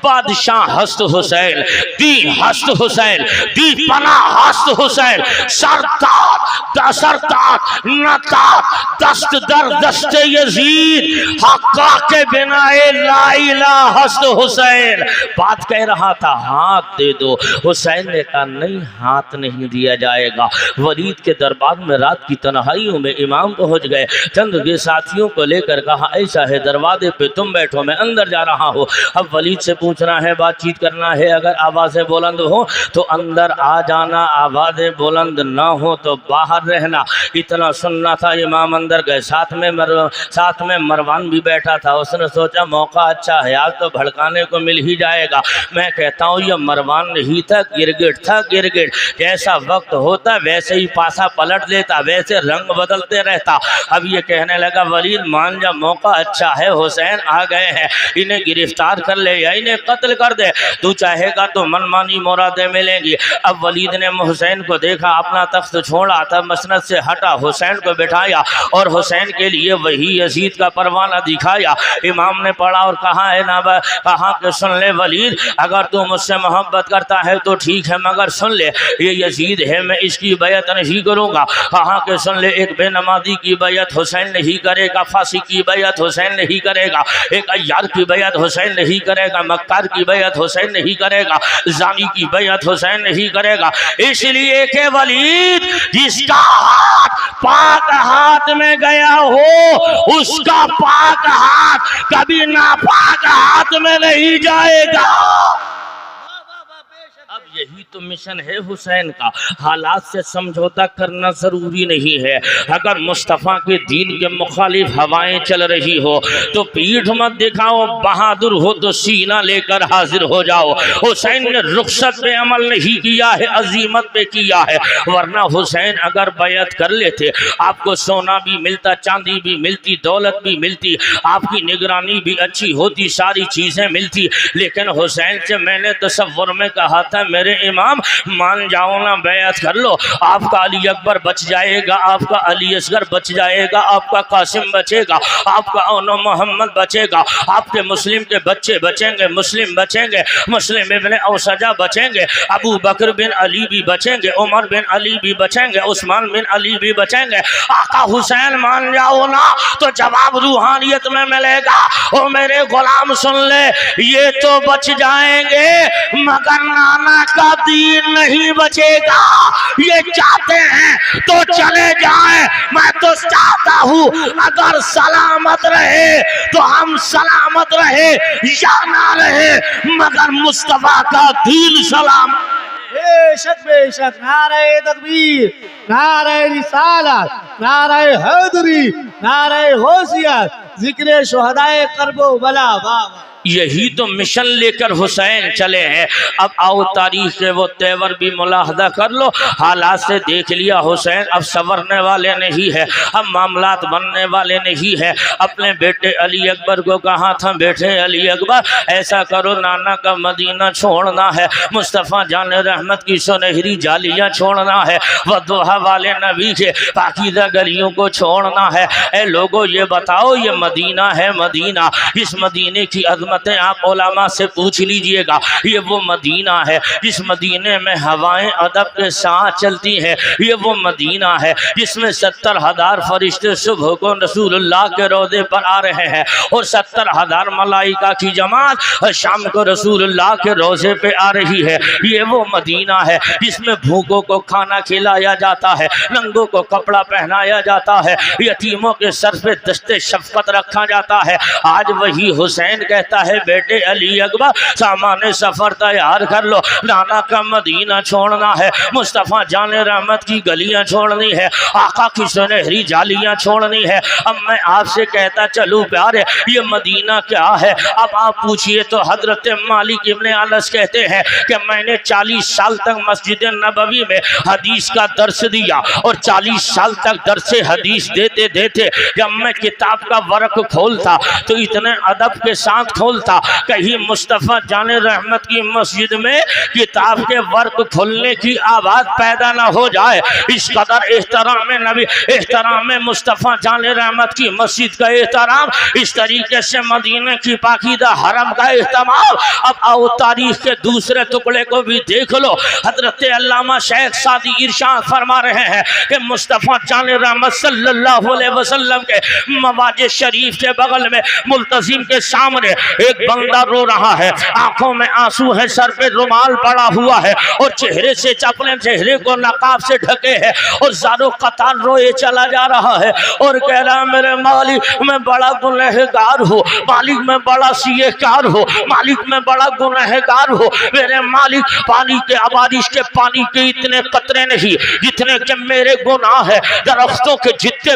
बादशाह हस्त हुसैन, दी हस्त हुसैन, दी पना हस्त हुसैन, सरताज दसरताज नताज दस्त दर दस्त यजीद हक्का के बिनाए ला इलाहा हस्त हुसैन। बात कह रहा था हाथ दे दो। हुसैन ने कहा नहीं, हाथ नहीं दिया जाएगा। वलीद के दरबार में रात की तन्हाई में इमाम पहुंच गए। चंद के साथियों को लेकर कहा ऐसा है दरवाजे पे तुम बैठो, मैं अंदर जा रहा हूँ। अब वलीद से पूछना है, बातचीत करना है, अगर आवाज़ें बुलंद हो तो अंदर आ जाना, आवाज़ें बुलंद ना हो तो बाहर रहना। इतना सुनना था। इमाम अंदर गए, साथ में मरवान भी बैठा था। उसने सोचा मौका अच्छा है, आज तो भड़काने को मिल ही जाएगा। मैं कहता हूँ ये मरवान नहीं था, गिरगिट था, गिरगिट। जैसा वक्त होता वैसे ही पासा पलट लेता, वैसे रंग बदलते रहता। अब ये कहने लगा वलीद मान जा, मौका अच्छा है, हुसैन आ गए हैं, इन्हें गिरफ्तार कर ले या इन्हें कत्ल कर दे, तू चाहेगा तो मनमानी मुरादें मिलेंगी। अब वलीद ने हुसैन को देखा, अपना तख्त छोड़ा, तब मसनद से हटा, हुसैन को बिठाया और हुसैन के लिए वही यजीद का परवाना दिखाया। इमाम ने पढ़ा और कहा है ना, कहा कि सुन ले वलीद, अगर तू मुझसे मोहब्बत करता है तो ठीक है, मगर सुन ले ये यजीद है, मैं इसकी बैत नहीं करूँगा। कहा कि सुन ले, एक बेनमाजी की बैत हुसैन नहीं करेगा, फांसी की बैत हुसैन नहीं करेगा, एक अय्यार की बैत हुसैन नहीं करेगा, मक्कार की बैत हुसैन नहीं करेगा, जानी की बैत हुसैन नहीं करेगा। इसलिए के वलीद जिसका हाथ पाक हाथ में गया हो उसका पाक हाथ कभी नापाक हाथ में नहीं जाएगा। अब यही तो मिशन है हुसैन का। हालात से समझौता करना जरूरी नहीं है। अगर मुस्तफ़ा के दीन के मुखालिफ हवाएं चल रही हो तो पीठ मत दिखाओ, बहादुर हो तो सीना लेकर हाजिर हो जाओ। हुसैन ने रुखसत पे अमल नहीं किया है, अजीमत पे किया है, वरना हुसैन अगर बैत कर लेते आपको सोना भी मिलता, चांदी भी मिलती, दौलत भी मिलती, आपकी निगरानी भी अच्छी होती, सारी चीज़ें मिलती। लेकिन हुसैन से मैंने तसव्वुर में कहा था मेरे इमाम गुलाम मान जाओ ना, बैत कर लो। आपका अली अकबर बच जाएगा, आपका अली असगर बच जाएगा, आपका कासिम बचेगा, आपका औनो मोहम्मद बचेगा, आपके मुस्लिम के बच्चे बचेंगे, मुस्लिम बचेंगे, मुस्लिम इब्ने औसजा बचेंगे, अबू बकर बिन अली भी बचेंगे, उमर बिन अली भी बचेंगे, उस्मान बिन अली भी बचेंगे। आका हुसैन मान जाओ ना तो जवाब रूहानियत में मिलेगा। ओ मेरे गुलाम सुन ले, ये तो बच जाएंगे मगर नाना का दीन नहीं बचेगा। ये चाहते हैं तो चले जाए, मैं तो चाहता हूँ अगर सलामत रहे तो हम सलामत रहे या ना रहे, मगर मुस्तफा का दीन सलाम। बेशक बेशक, नारे तकबीर, नारे रिसालत, नारे हैदरी, नारे होशियत, जिक्र शुहदाए करबो बला। वाह, यही तो मिशन लेकर हुसैन चले हैं। अब आओ तारीख के वो तेवर भी मुलाहदा कर लो। हालात से देख लिया हुसैन अब संवरने वाले नहीं है, अब मामलात बनने वाले नहीं है। अपने बेटे अली अकबर को कहा था, बेटे अली अकबर ऐसा करो, नाना का मदीना छोड़ना है, मुस्तफ़ा जान रहमत की सुनहरी जालियाँ छोड़ना है, वदुहा वाले नबी के पाकीज़ा गलियों को छोड़ना है। ए लोगों ये बताओ, ये मदीना है, मदीना, इस मदीने की अज़मत आप उलमा से पूछ लीजिएगा। ये वो मदीना है जिस मदीने में हवाएं अदब के साथ चलती हैं। ये वो मदीना है जिसमें 70,000 फरिश्ते सुबह को रसूलुल्लाह के रोज़े पर आ रहे हैं और 70,000 मलाइका की जमात शाम को रसूलुल्लाह के रोज़े पे आ रही है। ये वो मदीना है जिसमें भूखों को खाना खिलाया जाता है, नंगों को कपड़ा पहनाया जाता है, यतीमों के सर पे दस्ते शफ़क़त रखा जाता है। आज वही हुसैन कहता है, बेटे अली अकबर सामान्य सफर तैयार कर लो, नाना का मदीना छोड़ना है, मुस्तफ़ा जाने रहमत की गलियां छोड़नी है, आका की सुनहरी जालियां छोड़नी है। अब मैं आपसे कहता चलूं प्यारे, ये मदीना क्या है? अब आप पूछिए तो हजरत मालिक इब्ने अनस कहते हैं कि मैंने 40 साल तक मस्जिद नबवी में हदीस का दर्स दिया और 40 साल तक दर्स हदीस देते देते जब मैं किताब का वर्क खोलता तो इतने अदब के साथ खोलता, कहीं मुस्तफ़ा जाने रहमत की मस्जिद में किताब के वर्क खोलने की आवाज़ पैदा ना हो जाए। इस कदर एहतराम नबी, एहतराम मुस्तफ़ा जाने रहमत की मस्जिद का एहतराम, इस तरीके से मदीने की पाकीज़ा हरम का एहतमाम। अब आओ तारीख के दूसरे टुकड़े को भी देख लो। हजरत अल्लामा शेख सादी इरशाद फरमा रहे हैं कि मुस्तफ़ा जाने रहमत सल्लल्लाहु अलैहि वसल्लम के मवाजे शरीफ के बगल में मुल्तजिम के सामने एक बंदा रो रहा है, आंखों में आंसू है, सर पे रुमाल पड़ा हुआ है और चेहरे से अपने चेहरे को नकाब से ढके है और ज़ारो कतार रोए चला जा रहा है और कह रहा है, मेरे मालिक मैं बड़ा गुनहगार हूँ, मालिक मैं बड़ा सियहकार हूँ, मालिक मैं बड़ा गुनहगार हूँ। मेरे मालिक पानी के बारिश के पानी के इतने कतरे नहीं जितने के मेरे गुनाह है, दरख्तों के जितने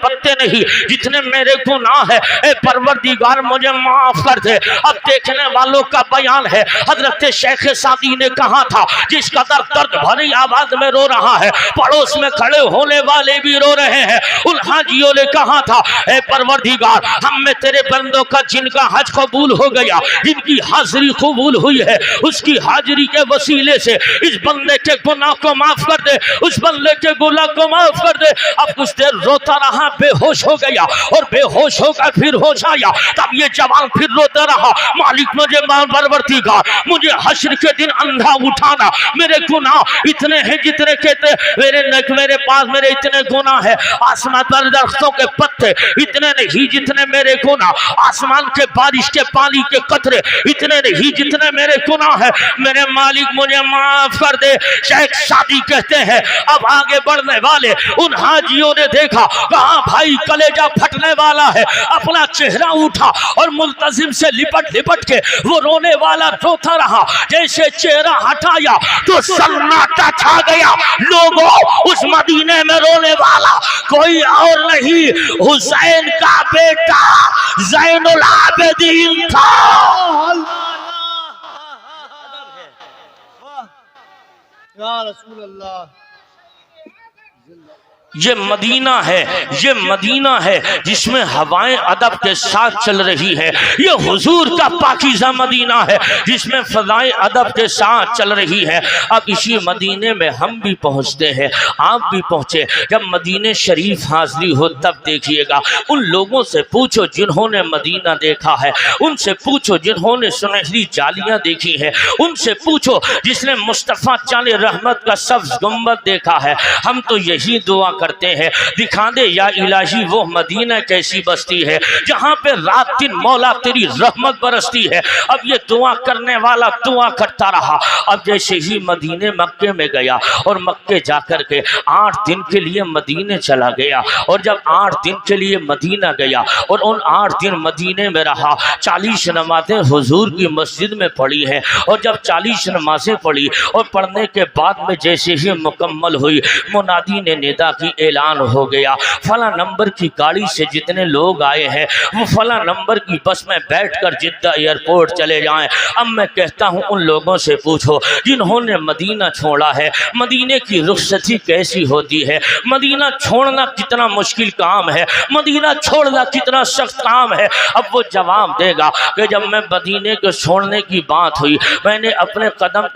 पत्ते नहीं जितने मेरे गुनाह है। ए परवरदिगार मुझे माफ कर दे। अब देखने वालों का बयान है, हजरत शेख सादी ने कहा था, जिस कदर दर्द भरी आवाज में रो रहा है, पड़ोस में खड़े होने वाले भी रो रहे हैं। उन हाजियों ने कहा था, ए परवरदिगार हम में तेरे बंदों का जिनका हज कबूल हो गया, जिनकी हाजिरी कबूल हुई है, उसकी हाजिरी के वसीले से इस बंदे के गुनाह को माफ कर दे, उस बंदे के गुनाह को माफ कर दे। अब कुछ देर रोता रहा, बेहोश हो गया और बेहोश होकर फिर होश आया। तब ये जवान फिर रोता रहा, मालिक मुझे परवरदिगार मुझे हश्र के दिन अंधा उठाना, मेरे गुनाह इतने हैं जितने कहते मेरे पास मेरे इतने गुनाह है, आसमान पर दरख्तों के पत्ते इतने नहीं जितने मेरे गुनाह, आसमान के बारिश के पानी के कतरे इतने नहीं जितने मेरे गुनाह है, मेरे मालिक मुझे माफ कर दे। शेख सादी कहते हैं, अब आगे बढ़ने वाले उन हाजियों ने देखा, कहा भाई कलेजा फटने वाला है, अपना चेहरा उठा और मुल्तजिम से लिपट लिपट के वो रोने वाला रोता रहा। जैसे चेहरा हटाया तो सन्नाटा छा गया। लोगों, उस मदीने में रोने वाला कोई और नहीं, हुसैन का बेटा ज़ैनुल आबिदीन था। या रसूल अल्लाह, ये मदीना है, ये मदीना है जिसमें हवाएं अदब के साथ चल रही है। ये हुजूर का पाकीज़ा मदीना है जिसमें फ़ज़ाएं अदब के साथ चल रही है। अब इसी मदीने में हम भी पहुंचते हैं, आप भी पहुंचे। जब मदीने शरीफ हाजिरी हो तब देखिएगा, उन लोगों से पूछो जिन्होंने मदीना देखा है, उनसे पूछो जिन्होंने सुनहरी जालियां देखी है, उनसे पूछो जिसने मुस्तफ़ा चाले रहमत का सब्ज़ गुंबद देखा है। हम तो यही दुआ करते हैं, दिखा दे या इलाही वो मदीना कैसी बस्ती है जहाँ पे रात दिन मौला तेरी रहमत बरसती है। अब ये दुआ करने वाला दुआ करता रहा। अब जैसे ही मदीने मक्के में गया और मक्के जाकर के 8 दिन के लिए मदीने चला गया, और जब 8 दिन के लिए मदीना गया और उन 8 दिन मदीने में रहा, 40 नमाजें हुजूर की मस्जिद में पढ़ी हैं। और जब 40 नमाजें पढ़ी और पढ़ने के बाद में जैसे ही मुकम्मल हुई, मुनादी ने निदा की, ऐलान हो गया फला नंबर की गाड़ी से जितने लोग आए हैं वो फला नंबर की बस में बैठकर जिद्दा एयरपोर्ट चले जाएं। अब मैं कहता हूं उन लोगों से पूछो जिन्होंने मदीना छोड़ा है, मदीने की रुखसती कैसी होती है, मदीना छोड़ना कितना मुश्किल काम है, मदीना छोड़ना कितना सख्त काम है। अब वो जवाब देगा कि जब मैं मदीने को छोड़ने की बात हुई, मैंने अपने कदम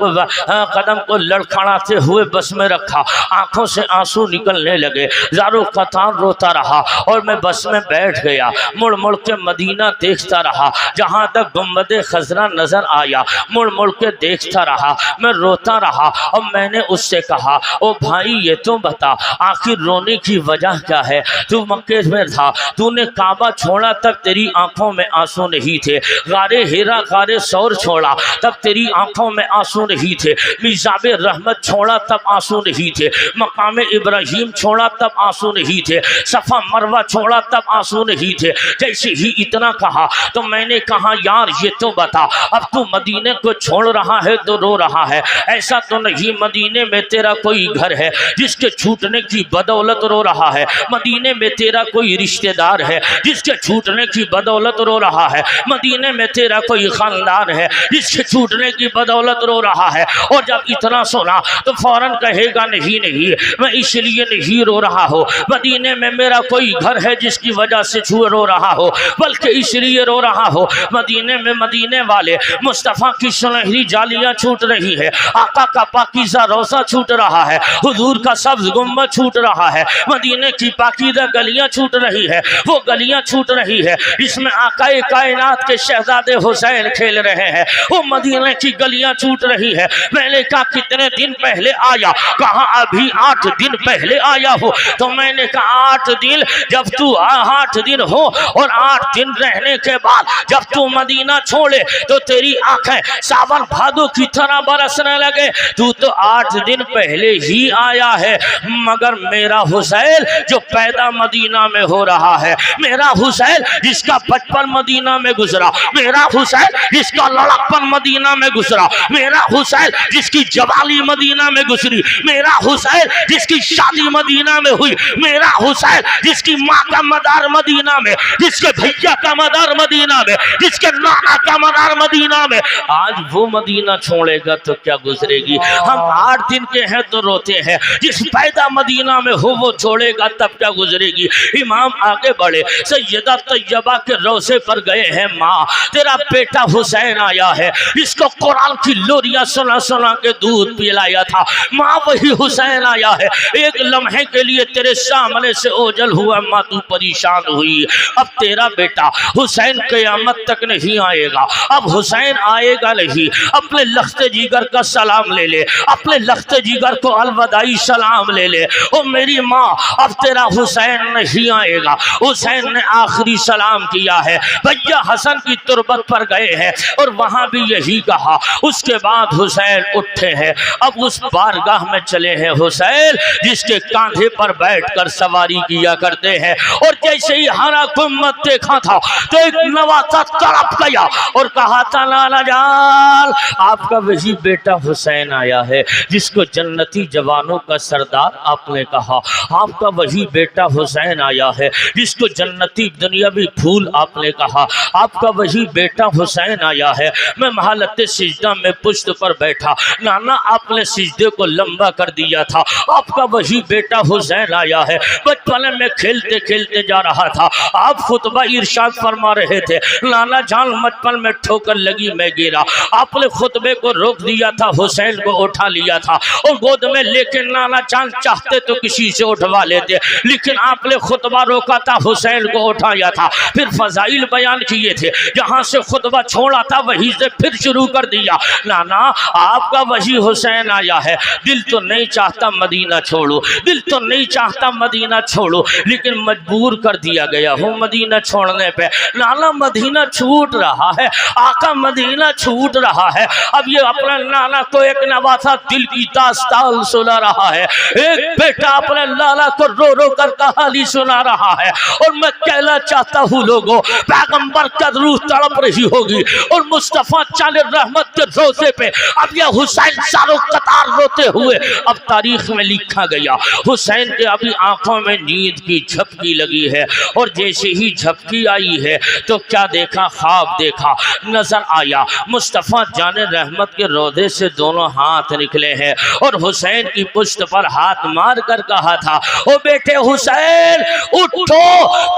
को लड़खड़ाते हुए बस में रखा, आंखों से आंसू निकलने लगे, ज़ारो कतार रोता रहा और मैं बस में बैठ गया। मुड़ मुड़ के मदीना देखता रहा, जहाँ तक गुंबदे खजरा नजर आया मुड़ मुड़ के देखता रहा, मैं रोता रहा। और मैंने उससे कहा, ओ भाई ये तो बता आखिर रोने की वजह क्या है, तू मक्के में था, तूने काबा छोड़ा तब तेरी आंखों में आंसू नहीं थे, गारे हेरा गारे सौर छोड़ा तब तेरी आंखों में आंसू नहीं थे, मिज़ाबे रहमत छोड़ा तब आंसू नहीं थे, मकाम इब्राहिम छोड़ा तब आंसू नहीं थे, सफ़ा मरवा छोड़ा तब आंसू नहीं थे। जैसे ही इतना कहा तो मैंने कहा, यार ये तो बता, अब तू मदीने को छोड़ रहा है तो रो रहा है, ऐसा तो नहीं मदीने में तेरा कोई घर है जिसके छूटने की बदौलत रो रहा है, मदीने में तेरा कोई रिश्तेदार है जिसके छूटने की बदौलत रो रहा है, मदीने में तेरा कोई खानदान है जिसके छूटने की बदौलत रो रहा है। और जब इतना सुना तो फौरन कहेगा, नहीं नहीं मैं इसलिए नहीं रो रहा हो, मदीने में मेरा कोई घर है जिसकी वजह से रो रहा हो, बल्कि इसलिए रो रहा हो मदीने में मदीने वाले मुस्तफ़ा की सुनहरी जालियां छूट रही है, आका का पाकीज़ा रोज़ा छूट रहा है, हुजूर का सब्ज़ गुंबद छूट रहा है, मदीने की पाकीज़ा गलियां छूट रही है, वो गलियां छूट रही है इसमें आकाए कायनात के शहजादे हुसैन खेल रहे हैं, वो मदीने की गलियां छूट रही है। मैंने कहा कितने दिन पहले आया, कहा अभी 8 दिन पहले आया हो। तो मैंने कहा 8 दिन, जब तू 8 दिन हो और 8 दिन रहने के बाद जब तू मदीना छोड़े तो तेरी आंखें सावन भादों की तरह बरसने लगे। तू तो 8 दिन पहले ही आया है, मगर मेरा हुसैन जो पैदा मदीना में हो रहा है, मेरा हुसैन जिसका बचपन मदीना में गुजरा, मेरा हुसैन जिसका लड़कपन मदीना में गुजरा, मेरा हुसैन जिसकी जवानी मदीना में गुजरी, मेरा हुसैन जिसकी शादी मदीना में हुई, मेरा हुसैन जिसकी माँ का मदार मदीना में, जिसके भैया का मदार मदीना में, जिसके नाना का मदार मदीना में, आज वो मदीना छोड़ेगा तो क्या गुजरेगी। हम 8 दिन के हैं तो रोते हैं, जिस पैदा मदीना में हो वो छोड़ेगा तब क्या गुजरेगी। इमाम आगे बढ़े, सैयदा तैयबा के रोज़े पर गए हैं, माँ तेरा बेटा हुसैन आया है, इसको कुरान की लोरियां सुना सुना के दूध पिलाया था, माँ वही हुसैन आया है, एक लम्हे के लिए तेरे सामने से ओझल हुआ, माँ तू परेशान हुई। अब तेरा बेटा हुसैन क़यामत तक नहीं आएगा, अब हुसैन आएगा नहीं, अपने लख्ते जिगर का सलाम ले ले, अपने लख्ते जिगर को अलविदाई सलाम ले ले। ओ मेरी माँ अब तेरा हुसैन नहीं आएगा। हुसैन ने आखिरी सलाम किया है, भैया हसन की तुरबत पर गए हैं और वहाँ भी यही कहा। उसके बाद हुसैन उठे हैं, अब उस बारगाह में चले हैं हुसैन जिसके कांधे पर बैठकर सवारी किया करते हैं। और जैसे ही हरा गुम्मत देखा था तो एक नवासा तड़प गया और कहा था, लाला जान आपका वही बेटा हुसैन आया है जिसको जन्नती जवानों का सरदार आपने कहा, आपका वही बेटा हुसैन आया है जिसको जन्नती दुनियावी फूल आपने कहा, आपका वही बेटा हुसैन आया है। मैं महालते सिजदा में पुश्त पर बैठा, नाना आपने सिजदे को लंबा कर दिया था, आपका वही बेटा हुसैन आया है। बचपन में खेलते खेलते जा रहा था, आप खुतबा इरशाद फरमा रहे थे, नाना जान बचपन में ठोकर लगी मैं गिरा, आपने खुतबे को रोक दिया था, हुसैन को उठा लिया था और गोद में लेके नाना जान चाहते तो किसी से उठवा लेते, लेकिन आपने खुतबा रोका था, हुसैन को उठाया था। फिर फजाइल बयान किए थे, जहाँ से खुतबा छोड़ा था वहीं से फिर शुरू कर दिया। नाना आपका वही हुसैन आया है, दिल तो नहीं चाहता मदीना छोड़ो, दिल तो नहीं चाहता मदीना छोड़ो, लेकिन मजबूर कर दिया गया हूँ मदीना छोड़ने पे। नाना मदीना छूट रहा है, आका मदीना छूट रहा है। अब ये अपना नाना को एक नवासा दिल की दास्तान सुना रहा है, एक बेटा अपने लाला को रो रो कर कहानी सुना रहा है। और मैं कहना चाहता हूँ लोगों, पैगंबर का रूह तड़प रही होगी और मुस्तफा चाले रहमत के रोज़े पे अब यह हुसैन सारों कतार रोते हुए अब तारीख में लिखा गया। हुसैन के अभी आंखों में नींद की झपकी लगी है और जैसे ही झपकी आई है तो क्या देखा, ख्वाब देखा, नजर आया मुस्तफा जाने रहमत के रोज़े से दोनों हाथ निकले हैं और हुसैन की पुश्त पर हाथ मार कर कहा था, ओ बेटे हुसैन उठो,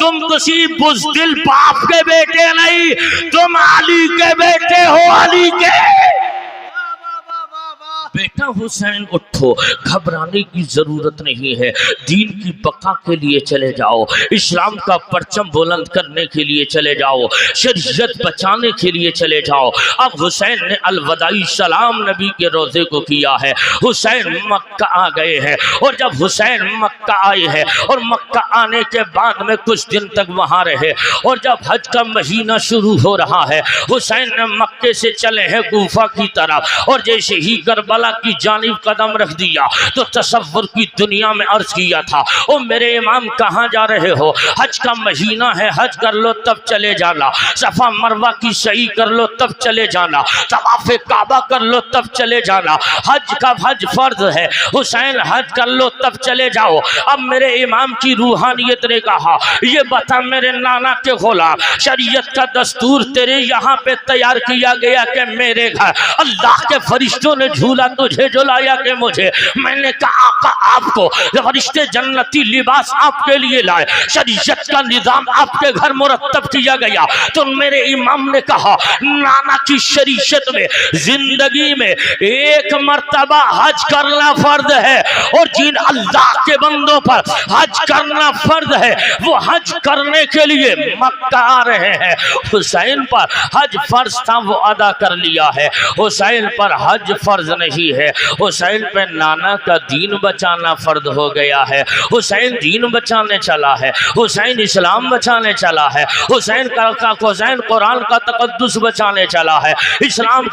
तुम किसी बुज़दिल बाप के बेटे नहीं, तुम अली के बेटे हो, अली के बेटा हुसैन उठो, घबराने की जरूरत नहीं है, दीन की बका के लिए चले जाओ, इस्लाम का परचम बुलंद करने के लिए चले जाओ, शरीयत बचाने के लिए चले जाओ। अब हुसैन ने अलवदाई सलाम नबी के रोज़े को किया है, हुसैन मक्का आ गए हैं और जब हुसैन मक्का आए हैं और मक्का आने के बाद में कुछ दिन तक वहाँ रहे और जब हज का महीना शुरू हो रहा है, हुसैन ने मक्के से चले हैं कूफा की तरफ और जैसे ही करबला की जानिब कदम रख दिया तो तसव्वुर की दुनिया में अर्ज किया था, ओ मेरे इमाम कहाँ जा रहे हो, हज का महीना है, हज कर लो तब चले जाना, सफा मरवा की सही कर लो तब चले जाना, तवाफ़े काबा कर लो तब चले जाना, हज का हज फर्ज है, हुसैन हज कर लो तब चले जाओ। अब मेरे इमाम की रूहानियत ने कहा, ये बता मेरे नाना के गुलाम, शरीयत का दस्तूर तेरे यहाँ पे तैयार किया गया कि मेरे घर अल्लाह के फरिश्तों ने झूला तुझे झुलाया कि मुझे, मैंने कहा आका आपको फरिश्ते जन्नती लिबास आपके लिए लाए, शरीयत का निजाम आपके घर मुरत्तब किया गया, तो मेरे इमाम ने कहा नाना की शरीयत में जिंदगी में एक मर्तबा हज करना फर्ज है और जिन अल्लाह के बंदों पर हज करना फर्ज है वो हज करने के लिए मक्का आ रहे हैं। हुसैन पर हज फर्ज था वो अदा कर लिया है, हुसैन पर हज फर्ज नहीं है, हुसैन पे नाना का दीन बचाना फर्ज हो गया है। हुसैन दीन बचाने चला है, हुसैन इस्लाम बचाने चला है, हुसैन कुरान का तकद्दुस बचाने चला है, इस्लाम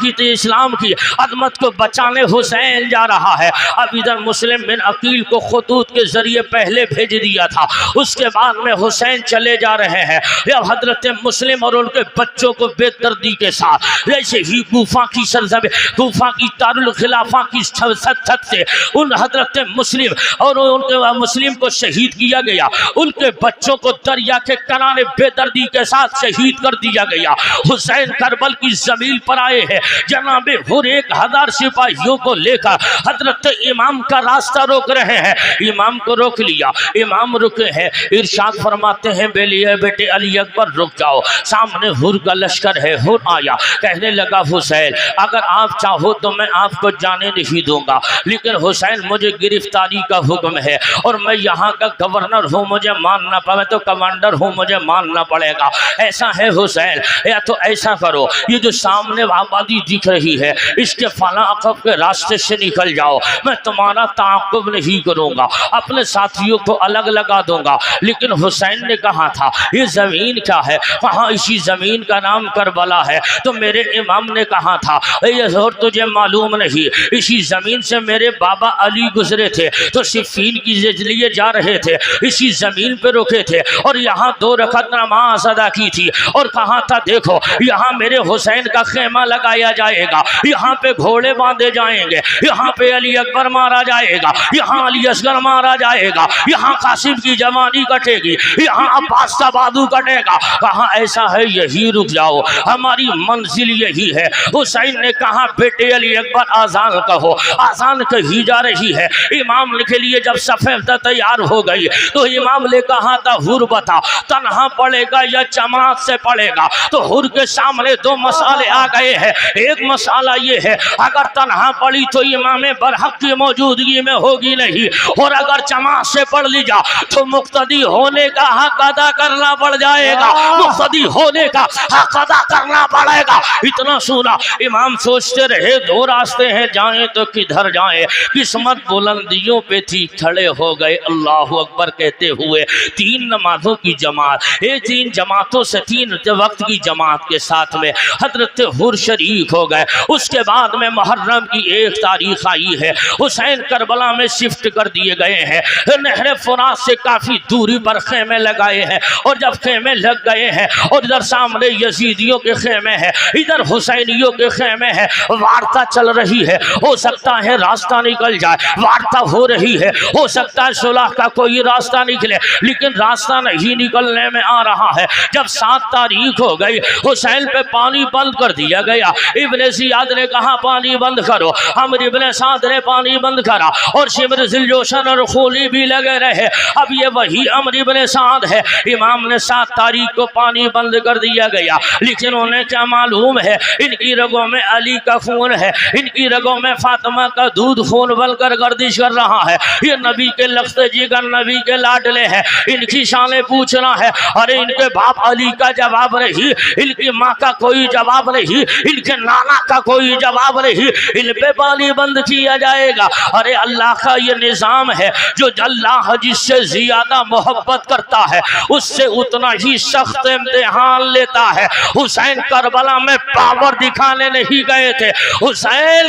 की अदमत को बचाने हुसैन जा रहा है। अब इधर मुस्लिम बिन अकील को खतूत के जरिए पहले भेज दिया था, उसके बाद में हुसैन चले जा रहे हैं। जब हजरत मुस्लिम और उनके बच्चों को बेदर्दी के साथ जैसे ही कूफा की सरजमीन, कूफा की दारुल खिलाफा की छत से उन हजरत मुस्लिम और उनके मुस्लिम को शहीद किया गया, उनके बच्चों को दरिया के किनारे बेदर्दी के साथ शहीद कर दिया गया। हुसैन करबल की जमीन पर आए हैं, जनाब हुर 1000 सिपाहियों को लेकर हजरत इमाम का रास्ता रोक रहे हैं। इमाम को रोक लिया, इमाम रुके हैं, इरशाद फरमाते हैं बेलिए बेटे अली अकबर रुक जाओ, सामने हुर का लश्कर है। हुर आया, कहने लगा हुसैन अगर आप चाहो तो मैं आपको जाने नहीं दूंगा, लेकिन हुसैन मुझे गिरफ्तारी का हुक्म है और मैं यहाँ का गवर्नर हूँ, मुझे मानना पड़े तो कमांडर हूँ, मुझे मानना पड़ेगा। ऐसा है हुसैन, या तो ऐसा करो ये जो सामने आबादी दिख रही है इसके फला अकब के रास्ते से निकल जाओ, मैं तुम्हारा ताक़ुब नहीं करूँगा, अपने साथियों को अलग लगा दूंगा। लेकिन हुसैन ने कहा था ये ज़मीन क्या है, कहाँ इसी ज़मीन का नाम करबला है। तो मेरे इमाम ने कहा था ये जोर तुझे मालूम नहीं, इसी ज़मीन से मेरे बाबा अली गुजरे थे तो सिफ़ीन की लिए जा रहे थे, इसी ज़मीन पे रुके थे और यहाँ 2 रकात नमाज अदा की थी और कहा था देखो यहाँ मेरे हुसैन का खेमा लगाया जाएगा, यहाँ पे घोड़े बांधे जाएंगे, यहाँ पे अली अकबर मारा जाएगा, यहाँ अली असगर मारा जाएगा, यहाँ कासिम की जवानी कटेगी, यहाँ अब्बास का बादू कटेगा। कहाँ ऐसा है यही रुक जाओ, हमारी मंजिल यही है। हुसैन ने कहा बेटे अली अकबर आज़ाद आजान कहो। आजान कही जा रही है। इमाम के लिए जब सफेद तैयार हो गई तो इमाम ने कहा था हुर बता तन्हा पढ़ेगा या जमात से पढ़ेगा। तो हुर के सामने दो मसाले आ गए हैं। एक मसाला ये है अगर तन्हा पढ़ी तो इमाम बरहक की मौजूदगी में होगी नहीं, और अगर जमात से पढ़ ली जा तो मुक्तदी होने का हक अदा करना पड़ जाएगा, मुक्तदी होने का हक अदा करना पड़ेगा। इतना सुना इमाम सोचते रहे दो रास्ते हैं, जाएं तो किधर जाएं। किस्मत बुलंदियों पे थी, खड़े हो गए अल्लाह अकबर कहते हुए। तीन नमाजों की जमात, ये तीन जमातों से तीन वक्त की जमात के साथ में हजरत हुर शरीक हो गए। उसके बाद में मुहर्रम की 1 तारीख आई है। हुसैन करबला में शिफ्ट कर दिए गए हैं। नहर फुरात से काफी दूरी पर खेमे लगाए हैं, और जब खेमे लग गए हैं और इधर सामने यजीदियों के खेमे हैं, इधर हुसैनियों के खेमे हैं, वार्ता चल रही है। हो सकता है रास्ता निकल जाए, वार्ता हो रही है, हो सकता है सुलह का कोई रास्ता निकले, लेकिन रास्ता नहीं निकलने में आ रहा है। जब 7 तारीख हो गई हुसैन पे पानी बंद कर दिया गया। इब्ने जियाद ने कहा पानी बंद करो, अमर इब्ने साद ने पानी बंद करा, और शिमर जिलजोशन और खोली भी लगे रहे। अब ये वही अमर इब्ने साद है। इमाम ने 7 तारीख को पानी बंद कर दिया गया, लेकिन उन्हें क्या मालूम है इनकी रगों में अली का खून है, इनकी रगों में फातिमा का दूध खून बनकर गर्दिश कर रहा है। ये नबी के लख्ते जिगर, नबी के लाडले हैं, इनकी शाने पूछना है। अरे इनके बाप अली का जवाब नहीं, इनकी माँ का कोई जवाब नहीं, इनके नाना का कोई जवाब नहीं, इन पे पानी बंद किया जाएगा। अरे अल्लाह का ये निज़ाम है, जो अल्लाह जिससे ज्यादा मोहब्बत करता है उससे उतना ही सख्त इम्तिहान लेता है। हुसैन करबला में पावर दिखाने नहीं गए थे, हुसैन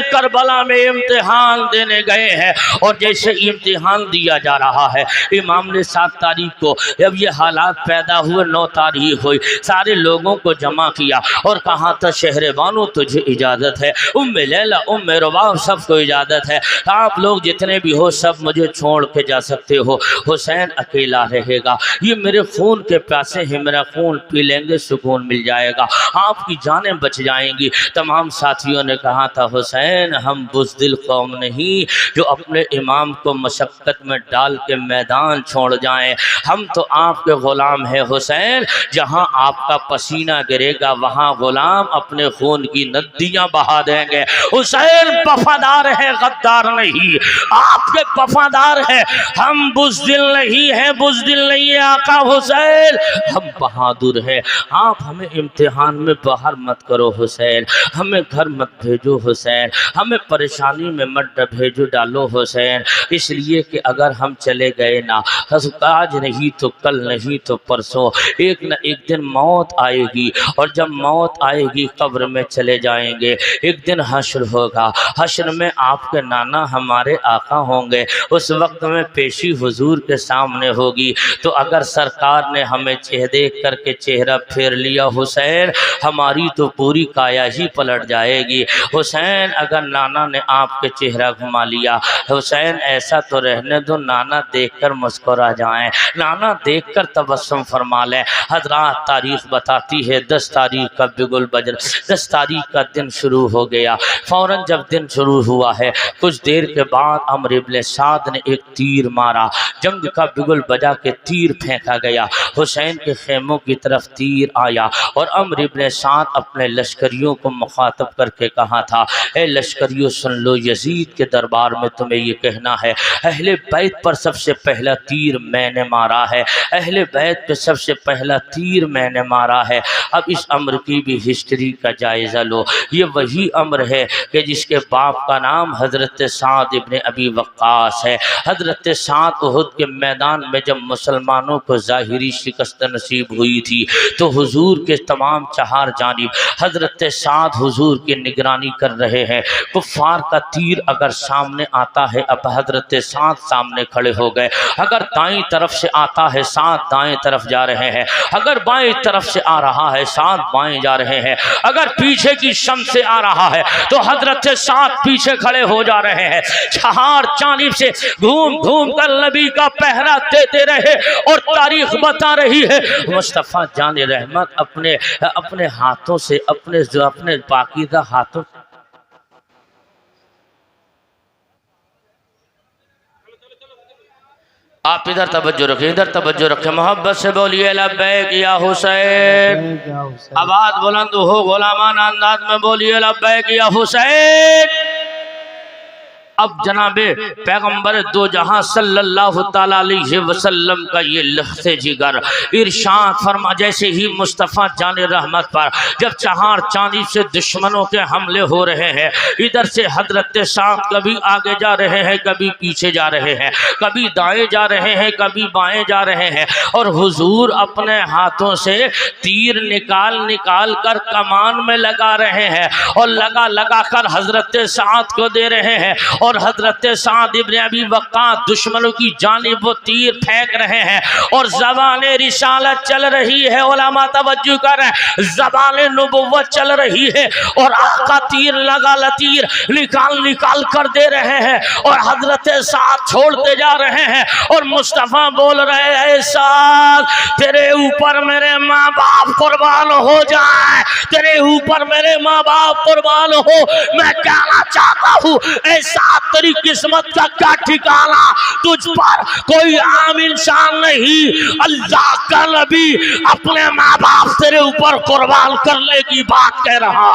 करबला में इम्तिहान देने गए हैं। और जैसे इम्तिहान दिया जा रहा है, इमाम ने 7 तारीख को जब ये हालात पैदा हुए, 9 तारीख हुई, सारे लोगों को जमा किया और कहा था शहर बानो तुझे इजाज़त है, उम्मे लैला उम्मे रबाब सबको इजाज़त है, आप लोग जितने भी हो सब मुझे छोड़ के जा सकते हो, हुसैन अकेला रहेगा। ये मेरे खून के प्यासे हैं, मेरा खून पी लेंगे, सुकून मिल जाएगा, आपकी जानें बच जाएंगी। तमाम साथियों ने कहा था हुसैन हम बुज़दिल कौम नहीं जो अपने इमाम को मशक्क़त में डाल के मैदान छोड़ जाएं, हम तो आपके ग़ुलाम हैं हुसैन। जहां आपका पसीना गिरेगा वहां ग़ुलाम अपने खून की नदियां बहा देंगे। हुसैन वफादार है, गद्दार नहीं, आपके वफादार है, हम बुज़दिल नहीं है, बुज़दिल नहीं है आका हुसैन, हम बहादुर हैं। आप हमें इम्तिहान में बाहर मत करो हुसैन, हमें घर मत भेजो हुसैन, हमें परेशानी में मत भेजो डालो हुसैन, इसलिए कि अगर हम चले गए ना, आज नहीं तो कल नहीं तो परसों एक न एक दिन मौत आएगी, और जब मौत आएगी कब्र में चले जाएंगे, एक दिन हश्र होगा, हश्र में आपके नाना हमारे आका होंगे, उस वक्त में पेशी हुजूर के सामने होगी। तो अगर सरकार ने हमें देख करके चेहरा फेर लिया हुसैन, हमारी तो पूरी काया ही पलट जाएगी। हुसैन अगर नाना ने आपके चेहरा घुमा लिया, हुसैन ऐसा तो रहने दो नाना देखकर मुस्कुरा जाएं, नाना देखकर तबस्सुम फरमा लें। हजरात तारीख बताती है 10 तारीख का बिगुल बजर, 10 तारीख का दिन शुरू हो गया। फौरन जब दिन शुरू हुआ है कुछ देर के बाद अमर इब्ने साद ने एक तीर मारा, जंग का बिगुल बजा के तीर फेंका गया, हुसैन के खेमों की तरफ तीर आया, और अमर इब्ने साद अपने लश्करियों को मुखातब करके कहा था, ए लश्करियों सुन लो, यजीद के दरबार में तुम्हें ये कहना है अहले बैत पर सबसे पहला तीर मैंने मारा है, अहले बैत पे सबसे पहला तीर मैंने मारा है। अब इस अमर की भी हिस्ट्री का जायज़ा लो, ये वही अमर है कि जिसके बाप का नाम हज़रत साद इब्ने अबी वक्कास है। हज़रत साद उहुद के मैदान में जब मुसलमानों को ज़ाहिरी शिकस्त नसीब हुई थी तो हुजूर के तमाम 4 जानिब हज़रत साद हुजूर की निगरानी कर रहे हैं। कुफ़ार का तीर अगर सामने आता है, अब हज़रत साद सामने खड़े हो गए, अगर दाईं तरफ से आता है साद दाएं तरफ जा रहे हैं, अगर बाएं तरफ से आ रहा है साद बाएं जा रहे हैं, अगर पीछे की शम से आ रहा है तो हज़रत साद पीछे खड़े हो जा रहे हैं। 4 जानिब से घूम घूम कर नबी का पहरा देते रहे, और तारीख बता रही है मुस्तफ़ा जान रहमत अपने हाथों से, अपने पाकीज़ा हाथों आप इधर तवज्जो रखें, इधर तवज्जो रखें, मोहब्बत से बोलिए लब्बैक या हुसैन। आवाज बुलंद हो, गुलामाना अंदाज में बोलिए लब्बैक या हुसैन। अब जनाबे पैगंबर दो जहां सल्लल्लाहु ताला अलैहि वसल्लम का ये लफ्ज़े जिगर इरशाद फरमा, जैसे ही मुस्तफ़ा जाने रहमत पर जब चहार चांदी से दुश्मनों के हमले हो रहे हैं, इधर से हजरत साद कभी आगे जा रहे हैं, कभी पीछे जा रहे हैं, कभी दाएं जा रहे हैं, कभी बाएं जा रहे हैं, और हुजूर अपने हाथों से तीर निकाल निकाल कर कमान में लगा रहे हैं और लगा लगा कर हजरत साद को दे रहे हैं। और हजरत साद इब्न अबी वक्कास दुश्मनों की जानिब वो तीर फेंक रहे हैं और ज़बान रिसालत चल रही है। उलमा तवज्जो कर, ज़बान नबुव्वत चल रही है और आका तीर लगा लतीर निकाल निकाल कर दे रहे हैं और हजरत साद छोड़ते जा रहे हैं और मुस्तफ़ा बोल रहे हैं, साद तेरे ऊपर मेरे माँ बाप कुर्बान हो जाए, तेरे ऊपर मेरे माँ बाप कुर्बान हो। मैं कहना चाहता हूँ, ऐसा तेरी किस्मत का क्या ठिकाना, तुझ पर कोई आम इंसान नहीं, अल्लाह का नबी अपने माँ बाप तेरे ऊपर कुर्बान करने की बात कह रहा।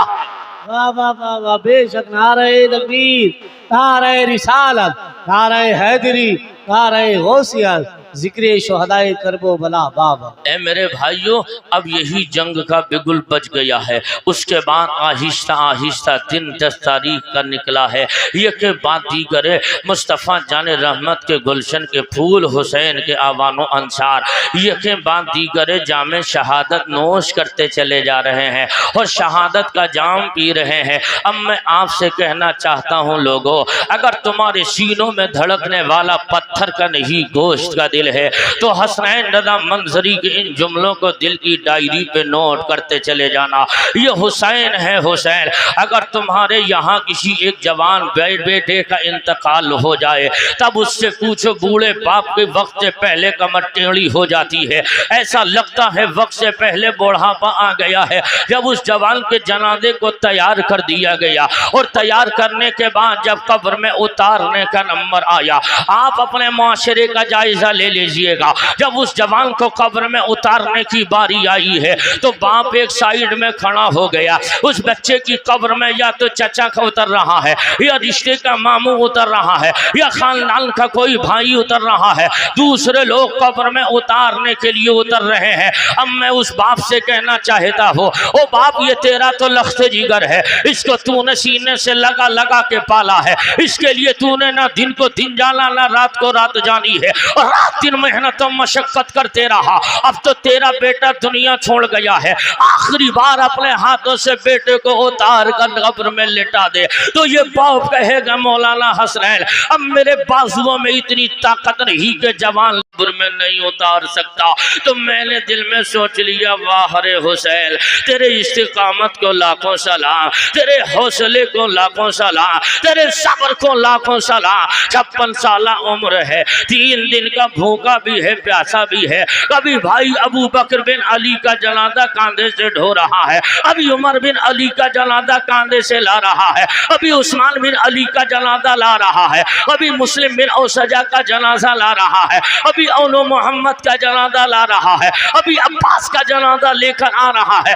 वाह वाह वाह वाह, बेशक नारे तकबीर, नारे रिसालत, नारे हैदरी, नारे गौसियत, जिक्र शुहदाए करबो बला बाबा। ए मेरे भाइयों, अब यही जंग का बिगुल बज गया है। उसके बाद आहिस्ता आहिस्ता दिन 10 तारीख का निकला है। ये के बाद दीगर मुस्तफ़ा जाने रहमत के गुलशन के फूल हुसैन के आवानो अंसार, ये के बाद दीगर जामे शहादत नोश करते चले जा रहे हैं और शहादत का जाम पी रहे हैं। अब मैं आपसे कहना चाहता हूँ लोगों, अगर तुम्हारे सीनों में धड़कने वाला पत्थर का नहीं गोश्त का दिल है तो हसनैन रज़ा मंजरी के इन जुमलों को दिल की डायरी पे नोट करते चले जाना। ये हुसैन है हुसैन। अगर तुम्हारे यहाँ किसी एक जवान बेटे का इंतकाल हो जाए, तब उससे पूछो बूढ़े बाप के वक्त से पहले कमर टेढ़ी हो जाती है, ऐसा लगता है वक्त से पहले बुढ़ापा आ गया है। जब उस जवान के जनाजे को तैयार कर दिया गया और तैयार करने के बाद जब कब्र में उतारने का नंबर आया, आप अपने माशरे का जायजा ले लीजिएगा। जब उस जवान को कब्र में उतारने की बारी आई है तो बाप एक साइड में खड़ा हो गया। उस बच्चे की कब्र में या तो चचा का उतर रहा है, या रिश्ते का मामू उतर रहा है, या खानदान का कोई भाई उतर रहा है, दूसरे लोग कब्र में उतारने के लिए उतर रहे हैं। अब मैं उस बाप से कहना चाहता हूँ, ओ बाप, ये तेरा तो लख्त जिगर है, इसको तूने सीने से लगा लगा के पाला है, इसके लिए तूने ना दिन को दिन जाना ना रात को रात जानी है और रात दिन मेहनत और मशक्कत करते रहा। अब तो तेरा बेटा दुनिया छोड़ गया है, आखिरी बार अपने हाथों से बेटे को उतार कर कब्र में लेटा दे। तो ये बाप कहेगा, मौलाना हसनैन, अब मेरे बाजुओं में इतनी ताकत नहीं कि जवान कब्र में नहीं उतार सकता। तो मैंने दिल में सोच लिया, वाह रे हुसैन, तेरे इस्तिकामत को लाखों सलाम, तेरे हौसले को लाखों सलाम, तेरे सब्र को लाखों सलाम। 56 साल उम्र है, 3 दिन का भूखा भी है, प्यासा भी है। कभी भाई अबू बकर बिन अली का जनाजा कांधे से ढो रहा है, अभी उमर बिन अली का जनाजा कांधे से ला रहा है, अभी उस्मान बिन अली का जनाजा ला रहा है, अभी मुस्लिम बिन औसजा का जनाजा ला रहा है, अभी औनो मोहम्मद का जनाजा ला रहा है, अभी अब्बास का जनाजा लेकर आ रहा है,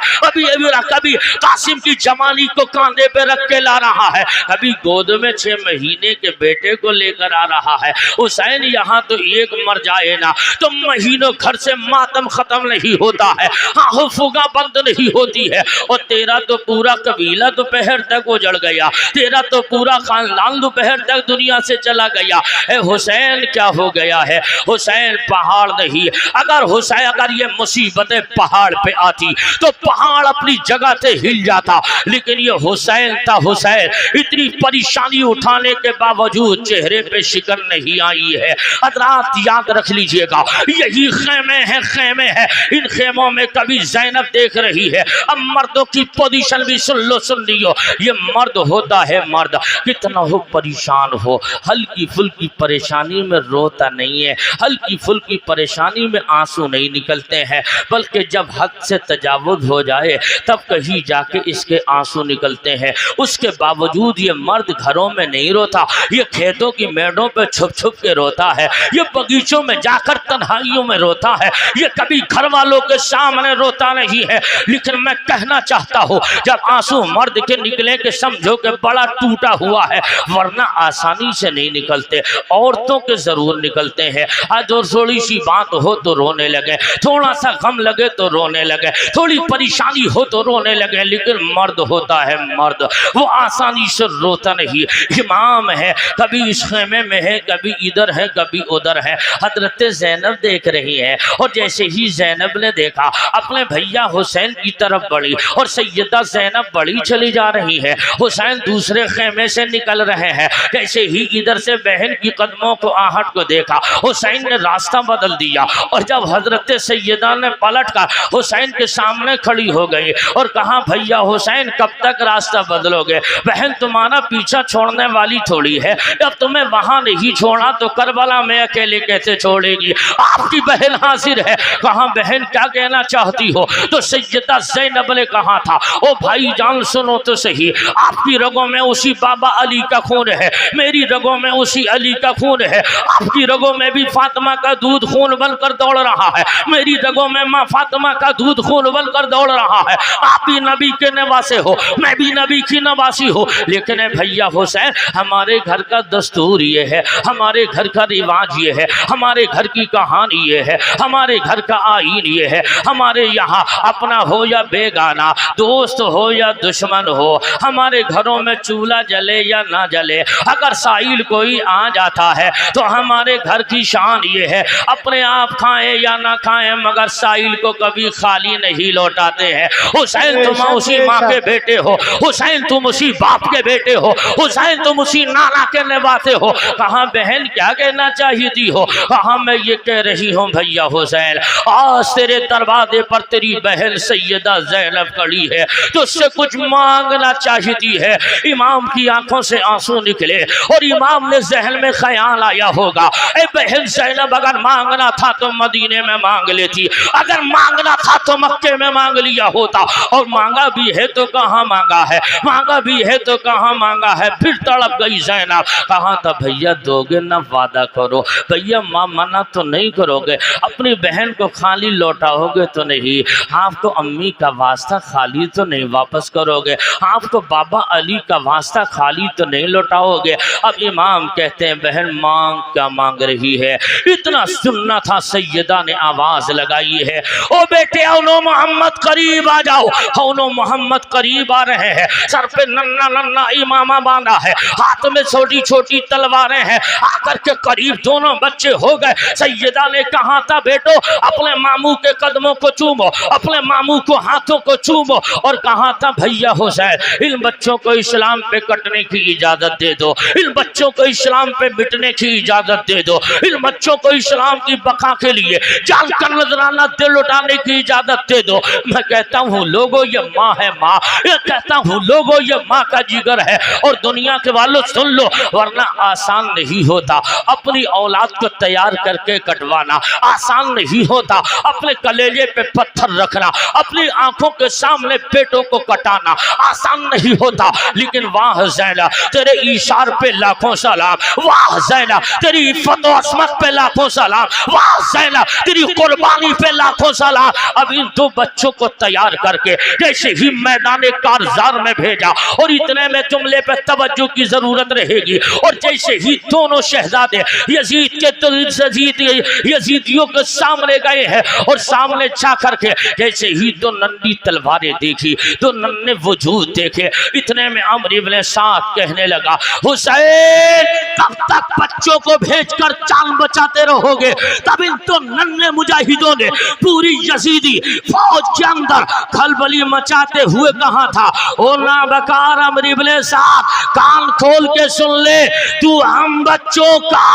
कभी कासिम की जवानी को कांधे पे रख के ला रहा है, कभी गोद में 6 महीने के बेटे को लेकर आ रहा है। हुसैन यहाँ तो एक मर जाए ना तो महीनों घर से मातम खत्म नहीं होता है, हाँ फुगा बंद नहीं होती है। और तेरा तो पूरा कबीला दोपहर तक उजड़ गया, तेरा तो पूरा खानदान दोपहर तक दुनिया से चला गया। हुसैन क्या हो गया है? हुसैन पहाड़ नहीं। अगर ये मुसीबतें पहाड़ पे आती तो पहाड़ अपनी जगह से हिल जाता, लेकिन ये हुसैन था। हुसैन इतनी परेशानी उठाने के बावजूद चेहरे पे शिकन नहीं आई है। हज़रात याद रख लीजिएगा, यही खेमे हैं, खेमे हैं। इन खेमों में कभी ज़ैनब देख रही है। अब मर्दों की पोजीशन भी सुन लियो। ये मर्द होता है, मर्द कितना हो परेशान हो, हल्की फुल्की परेशानी में रोता नहीं है, हल्की हल्की फुल्की परेशानी में आंसू नहीं निकलते हैं, बल्कि जब हद से तजावुज़ हो जाए तब कहीं जाके इसके आंसू निकलते हैं। उसके बावजूद ये मर्द घरों में नहीं रोता, ये खेतों की मेड़ों पे छुप छुप के रोता है, ये बगीचों में जाकर तन्हाइयों में रोता है, ये कभी घर वालों के सामने रोता नहीं है। लेकिन मैं कहना चाहता हूँ, जब आंसू मर्द के निकले के समझो कि बड़ा टूटा हुआ है, वरना आसानी से नहीं निकलते। औरतों के जरूर निकलते हैं। आज और थोड़ी सी बात हो तो रोने लगे, थोड़ा सा गम लगे तो रोने लगे, थोड़ी परेशानी हो तो रोने लगे। लेकिन मर्द होता है मर्द, वो आसानी से रोता नहीं। इमाम है, कभी इस खेमे में है, कभी इधर है, कभी उधर है। हजरत ज़ैनब देख रही है, और जैसे ही ज़ैनब ने देखा, अपने भैया हुसैन की तरफ बढ़ी और सैयदा ज़ैनब बड़ी चली जा रही है। हुसैन दूसरे खेमे से निकल रहे हैं। जैसे ही इधर से बहन की कदमों को आहट को देखा, हुसैन ने रास्ता बदल दिया, और जब हजरत सैयदा ने पलट कर हुसैन के सामने खड़ी हो गई और कहा, भैया हुसैन कब तक रास्ता बदलोगे? बहन तुम्हारा पीछा छोड़ने वाली थोड़ी है, अब तुम्हें वहां नहीं छोड़ा तो करबला में अकेले कैसे छोड़ेगी? आपकी बहन हाजिर है। कहा, बहन क्या कहना चाहती हो? तो सैयदा ज़ैनब ने कहा था, ओ भाई जान सुनो तो सही, आपकी रगों में उसी बाबा अली का खून है, मेरी रगों में उसी अली का खून है। आपकी रगों में भी फातिमा का दूध खून बनकर दौड़ रहा है, मेरी रगों में माँ फातिमा का दूध खून बनकर दौड़ रहा है। आप भी नबी के नवासे हो, मैं भी नबी की नवासी हो। लेकिन भैया हुसैन, हमारे घर का दस्तूर ये है, हमारे घर का रिवाज ये है, हमारे घर की कहानी ये है, हमारे घर का आईन ये है। हमारे यहाँ अपना हो या बेगाना, दोस्त हो या दुश्मन हो, हमारे घरों में चूल्हा जले या ना जले, अगर साहिल कोई आ जाता है तो हमारे घर की शान ये है, अपने आप खाएं या ना खाएं मगर साहिल को कभी खाली नहीं लौटाते हैं। हुसैन तुम उसी माँ के बेटे हो, हुसैन तुम उसी बाप के बेटे हो, हुसैन तुम उसी नाना के नवासे हो। कहाँ बहन क्या कहना चाहती हो? कहाँ मैं ये कह रही हूँ भैया हुसैन, आज तेरे दरवाजे पर तेरी बहन सैयदा ज़ैनब खड़ी है, तो उससे कुछ मांगना चाहती है। इमाम की आंखों से आंसू निकले और इमाम ने जहन में ख्याल आया होगा, ए बहन ज़ैनब अगर मांगना था तो मदीने में मांग लेती, अगर मांगना था तो मक्के में मांग लिया होता, और मांगा भी है तो कहाँ मांगा है, मांगा भी है तो कहाँ मांगा है। फिर तड़प गई ज़ैनब, कहा था भैया दोगे ना, वादा करो भैया, माँ मना तो नहीं करोगे, अपनी बहन को खाली लौटाओगे तो नहीं, आपको अम्मी का वास्ता खाली तो नहीं वापस करोगे, आपको बाबा अली का वास्ता खाली तो नहीं लौटाओगे। अब इमाम कहते हैं, बहन मांग क्या मांग रही है? इतना सुनना था, सैयदा ने आवाज लगाई है, ओ बेटे औनो मोहम्मद करीब आ जाओ। औनो मोहम्मद करीब आ रहे हैं, सर पे नन्ना नन्ना इमामा बांधा है, हाथ में छोटी छोटी तलवारें हैं, आकर के करीब दोनों बच्चे हो गए। सैयदा ने कहा था, बेटो अपने मामू के कदमों को चूमो, अपने मामू को हाथों को चूमो, और कहा था भैया हुसैन इन बच्चों को इस्लाम पे कटने की इजाजत दे दो, इन बच्चों को इस्लाम पे मिटने की इजाजत दे दो, इन बच्चों को इस्लाम की बका के लिए जान का नजराना दिल उठाने की इजाजत दे दो। मैं कहता हूँ लोगों ये माँ है, माँ, ये कहता हूँ लोगों ये माँ का जिगर है। और दुनिया के वालों सुन लो, वरना आसान नहीं होता अपनी औलाद को तैयार करके कटवाना, आसान नहीं होता अपने कलेजे पे पत्थर रखना, अपनी आंखों के सामने पेटों को कटाना आसान नहीं होता। लेकिन वाह ज़ैनब तेरे इशार पे लाखों सलाम, वाह ज़ैनब तेरी इफ़्फ़त और अस्मत पे लाखों सलाम, वाह ज़ैनब तेरी कुर्बानी पे लाखों सलाम। अब इन दो बच्चों को तैयार करके जैसे ही मैदान कारज़ार में भेजा, और इतने में जुमले पे तवज्जो की जरूरत रहेगी, और जैसे ही दोनों शहजादे यजीद के यजीदियों के सामने गए हैं, और सामने जा करके जैसे ही दो नन्ही तलवारें देखी, दो नन्हे वजूद देखे, इतने में अम्र इब्ने साद कहने लगा, हुसैन कब तक बच्चों को भेजकर जान बचाते रहोगे? तब इन तो नन्हे मुजाहिदों ने पूरी यजीदी फौज के अंदर खलबली मचाते हुए कहा था, ओ नाबकार अम्र इब्ने साद कान खोल के सुन ले, तू हम बच्चों का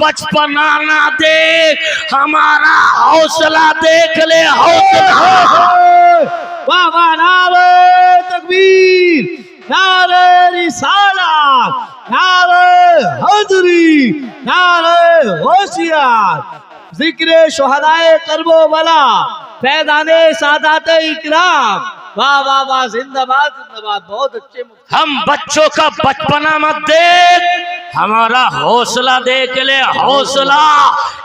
बचपना ना देख, हमारा हौसला देख ले, हौसला। वाह वाह, नारे तकबीर, नारे रिसालत, नारे हैदरी, नारे होशियार। जिक्र शोहदाए करबो वाला, फैजाने सादात इकराम। वाह वाह वाह, जिंदाबाद जिंदाबाद, बहुत अच्छे। हम बच्चों का बचपना मत देख, हमारा हौसला देख ले, हौसला।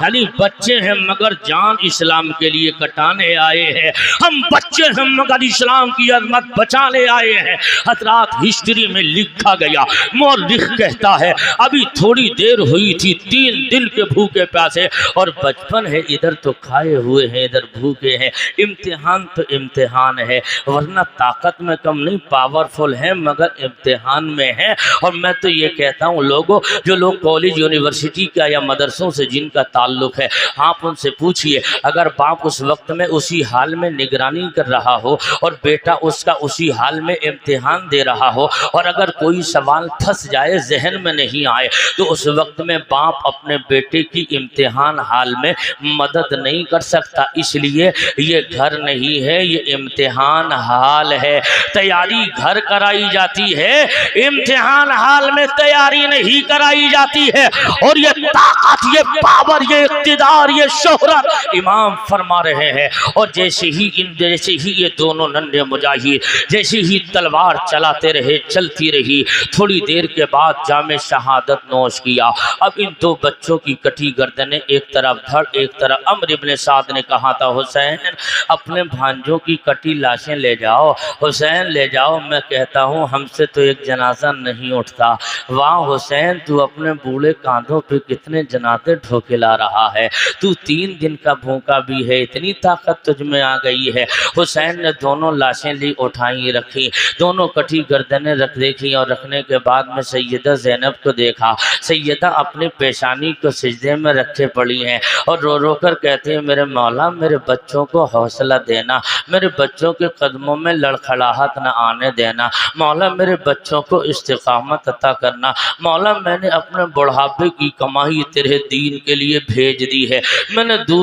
यानी बच्चे हैं मगर जान इस्लाम के लिए कटाने आए हैं। हम बच्चे हैं मगर इस्लाम की अजमत बचाने आए हैं। हजरात, हिस्ट्री में लिखा गया, मौलिक कहता है अभी थोड़ी देर हुई थी, 3 दिन के भूखे प्यासे, और बचपन है, इधर तो खाए हुए हैं, इधर भूखे हैं। इम्तिहान तो इम्तिहान है, वरना ताकत में कम नहीं, पावरफुल है मगर इम्तिहान में है। और मैं तो ये कहता हूँ लोगों, जो लोग कॉलेज यूनिवर्सिटी का या मदरसों से जिनका ताल्लुक है, आप उनसे पूछिए, अगर बाप उस वक्त में उसी हाल में निगरानी कर रहा हो और बेटा उसका उसी हाल में इम्तिहान दे रहा हो, और अगर कोई सवाल फंस जाए, जहन में नहीं आए, तो उस वक्त में बाप अपने बेटे की इम्तिहान हाल में मदद नहीं कर सकता। इसलिए ये घर नहीं है, ये इम्तिहान हाल है। तैयारी घर कराई जाती है, इम्तिहान हाल में तैयारी नहीं कराई जाती है। और ये ताकत, ये पावर, ये इक़्तिदार, ये शोहरत इमाम फरमा रहे हैं। और जैसे ही ये दोनों नन्हे मुजाहिद जैसे ही तलवार चलाते रहे, चलती रही, थोड़ी देर के बाद जामे शहादत नोश किया। अब इन 2 बच्चों की कटी गर्दनें एक तरफ धड़, एक तरफ। अम्र इब्ने साद ने कहा था, हुसैन अपने भांजों की कटी लाशें ले जाओ, हुसैन ले जाओ। मैं कहता हूँ हमसे तो एक जनाजा नहीं उठता। वाह हुसैन, तू अपने बूढ़े कांधों पे कितने जनाजे ढोके ला रहा है। तू 3 दिन का भूखा भी है, इतनी ताकत तुझ में आ गई है। हुसैन ने दोनों लाशें ली, उठाई, रखी, दोनों कटी गर्दनें रख देखी। और रखने के बाद में सैयदा ज़ैनब को देखा, सैयदा अपनी पेशानी को सिजदे में रखे पड़ी हैं और रो रो कर कहते हैं, मेरे मौला, मेरे बच्चों को हौसला देना, मेरे बच्चों के कदमों में लड़खड़ाहट न आने देना। मौला, मेरे बच्चों को इस्तिकामत अता करना। मौला, मैंने अपने बुढ़ापे की कमाई तेरे दीन के लिए भेज दी है।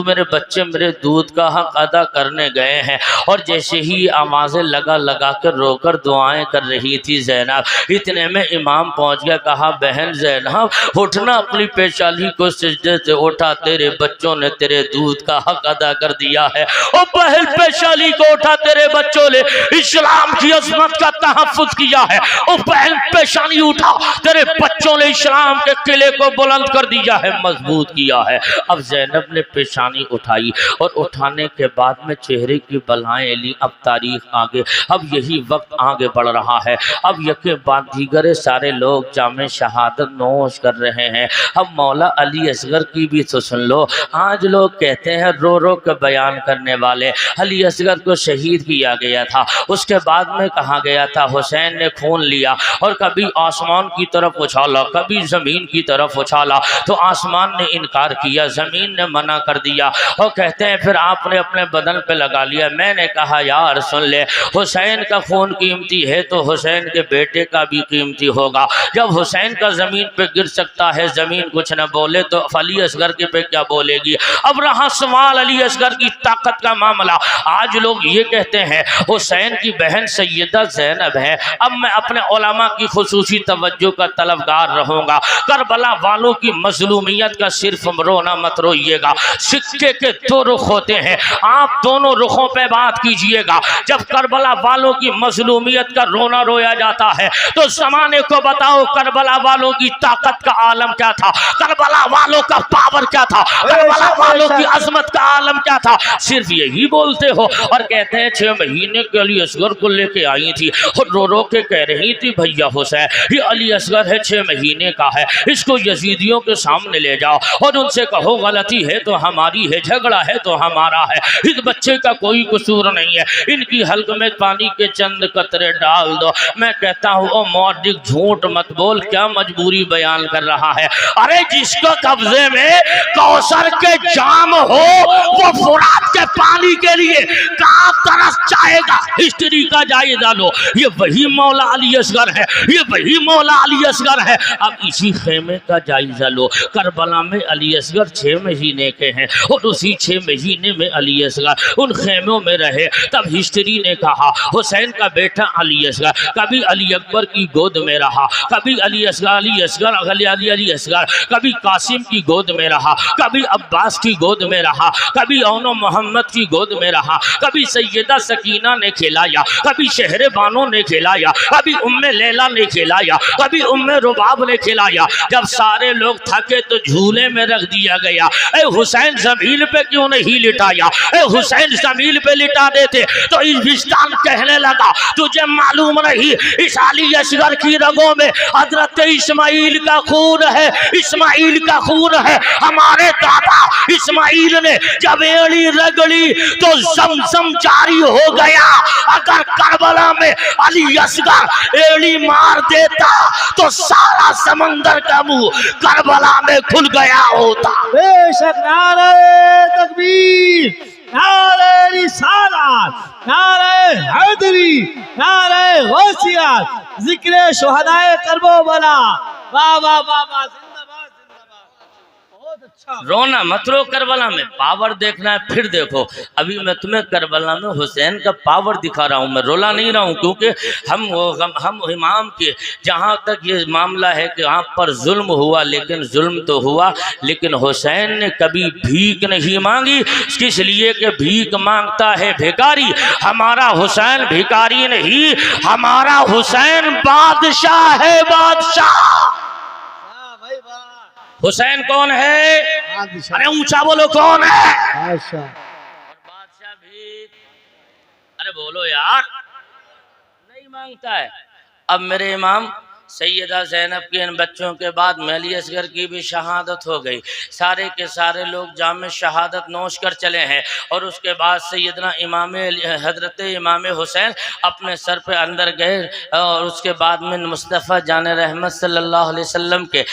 मेरे बच्चे मेरे दूध का हक अदा करने गए हैं। और जैसे ही आवाज़ें लगा लगा कर रोकर दुआएं कर रही थी ज़ैनब, इतने में इमाम पहुंच गया। कहा, बहन ज़ैनब, उठना, अपनी पेशानी को सिजदे से उठा, तेरे बच्चों ने तेरे दूध का हक अदा कर दिया है। और बहन पेशानी को उठा, तेरे बच्चों ने इस्लाम की अजमत का तहफ़्फ़ुज़ किया है। और बहन पेशानी उठा, तेरे बच्चों ने इस्लाम के किले को बुलंद कर दिया है, मजबूत किया है। अब ज़ैनब ने पेशानी उठाई और उठाने के बाद में चेहरे की बलाएं ली। अब तारीख आगे, अब यही वक्त आगे बढ़ रहा है। अब यके बाद दीगरे सारे लोग जामे शहादत नोश कर रहे हैं। अब मौला अली असगर की भी तो सुन लो। आज लोग कहते हैं, रो रो के बयान करने वाले, अली असगर को शहीद किया गया था, उसके बाद में कहा गया था हुसैन ने खून लिया और कभी आसमान की तरफ उछाला, कभी ज़मीन की तरफ उछाला, तो आसमान ने इनकार किया, ज़मीन ने मना कर दिया। और कहते हैं फिर आपने अपने बदन पे लगा लिया। मैंने कहा, यार सुन ले, हुसैन का खून कीमती है तो हुसैन के बेटे का भी कीमती होगा। जब हुसैन का ज़मीन पे गिर सकता है, ज़मीन कुछ न बोले, तो अली असगर के पे क्या बोलेगी। अब रहा सवाल अली असगर की ताकत का मामला। आज लोग ये कहते हैं हुसैन की बहन सैयदा ज़ैनब है। अब मैं अपने उलमा की खुसूसी तवज्जो का तलबगार रहूँगा। करबला वालों की मजलूमियत का सिर्फ रोना मत रोइएगा। सिक्के के 2 रुख होते हैं, आप दोनों रुखों पे बात कीजिएगा। जब करबला वालों की मजलूमियत का रोना रोया जाता है तो ज़माने को बताओ करबला वालों की ताकत का आलम क्या था, करबला वालों का पावर क्या था, करबला वालों की अजमत का आलम क्या था। सिर्फ यही बोलते हो और कहते हैं 6 महीने के अली असगर को लेके आई थी और रो रो के कह रही थी, भैया हुसैन ये अली असगर है, 6 महीने का है, इसको यजीदियों के सामने ले जाओ और उनसे कहो गलती है तो हमारी है, झगड़ा है तो हमारा है, इस बच्चे का कोई कसूर नहीं है, इनकी हल्क में पानी के चंद कतरे डाल दो। मैं कहता हूँ ओ मौलिक, झूठ मत बोल, क्या मजबूरी बयान कर रहा है। अरे जिसको कब्जे में कौसर के जाम हो, वो फुरात के पानी के लिए कहाँ तरस जाएगा। का हिस्ट्री का जायजा लो, ये वही मौला अली असगर है, ये वही मौला अली असगर है। अब इसी खेमे का जायजा लो, करबला में अली असगर 6 महीने के हैं और उसी 6 महीने में अली असगर उन खेमों में रहे। तब हिस्ट्री ने कहा हुसैन का बेटा अली असगर कभी अली अकबर की गोद में रहा, कभी अली असगर अली असगर कभी कासिम की गोद में रहा, कभी अब्बास की गोद में रहा, कभी औनो मोहम्मद की गोद में रहा, कभी सैयदा सकीना ने खिलाया, कभी शहर बानो ने खिलाया, कभी उम्मे लैला ने खिलाया, कभी उम्मे रुबाब ने खिलाया। जब सारे लोग थके तो झूले में रख दिया गया। ए हुसैन जमीन पे क्यों नहीं लिटाया? ए हुसैन जमीन पे लिटा देते तो इब्रिस्तान कहने लगा तुझे मालूम नहीं इस अली असगर की रगों में हजरत इस्माइल का खून है, इस्माइल का खून है। हमारे दादा इस्माइल ने जब एड़ी रगड़ी तो जमजम जारी हो गया। अगर करबला में अली असगर एड़ी मार देता तो सारा समंदर का मुंह करबला में खुल गया होता। बेशक नारे तकबीर, नारे रिसालत, नारे हैदरी, नारे गौसियत, जिक्र शुहदाए करबला। वाह वाह वाह वाह, जिंदाबाद जिंदाबाद, बहुत अच्छा। रोना मत रो, करबला में पावर देखना है फिर देखो। अभी मैं तुम्हें करबला में हुसैन का पावर दिखा रहा हूँ, मैं रोला नहीं रहा हूँ, क्योंकि हम इमाम के जहाँ तक ये मामला है कि आप पर जुल्म हुआ, लेकिन जुल्म तो हुआ, लेकिन हुसैन ने कभी भीख नहीं मांगी। किस लिए कि भीख मांगता है भिखारी, हमारा हुसैन भिखारी नहीं, हमारा हुसैन बादशाह है, बादशाह। वाह भाई वाह, हुसैन कौन है? बादशाह। अरे ऊंचा बोलो, कौन है? बादशाह। और बादशाह भी, अरे बोलो यार, नहीं मांगता है। अब मेरे इमाम सैयदा ज़ैनब के इन बच्चों के बाद अली असगर की भी शहादत हो गई। सारे के सारे लोग जाम शहादत नोश कर चले हैं और उसके बाद सैयदना हज़रत इमाम हुसैन अपने सर पे अंदर गए और उसके बाद में मुस्तफ़ा जान रहमत सल्लल्लाहु अलैहि वसल्लम के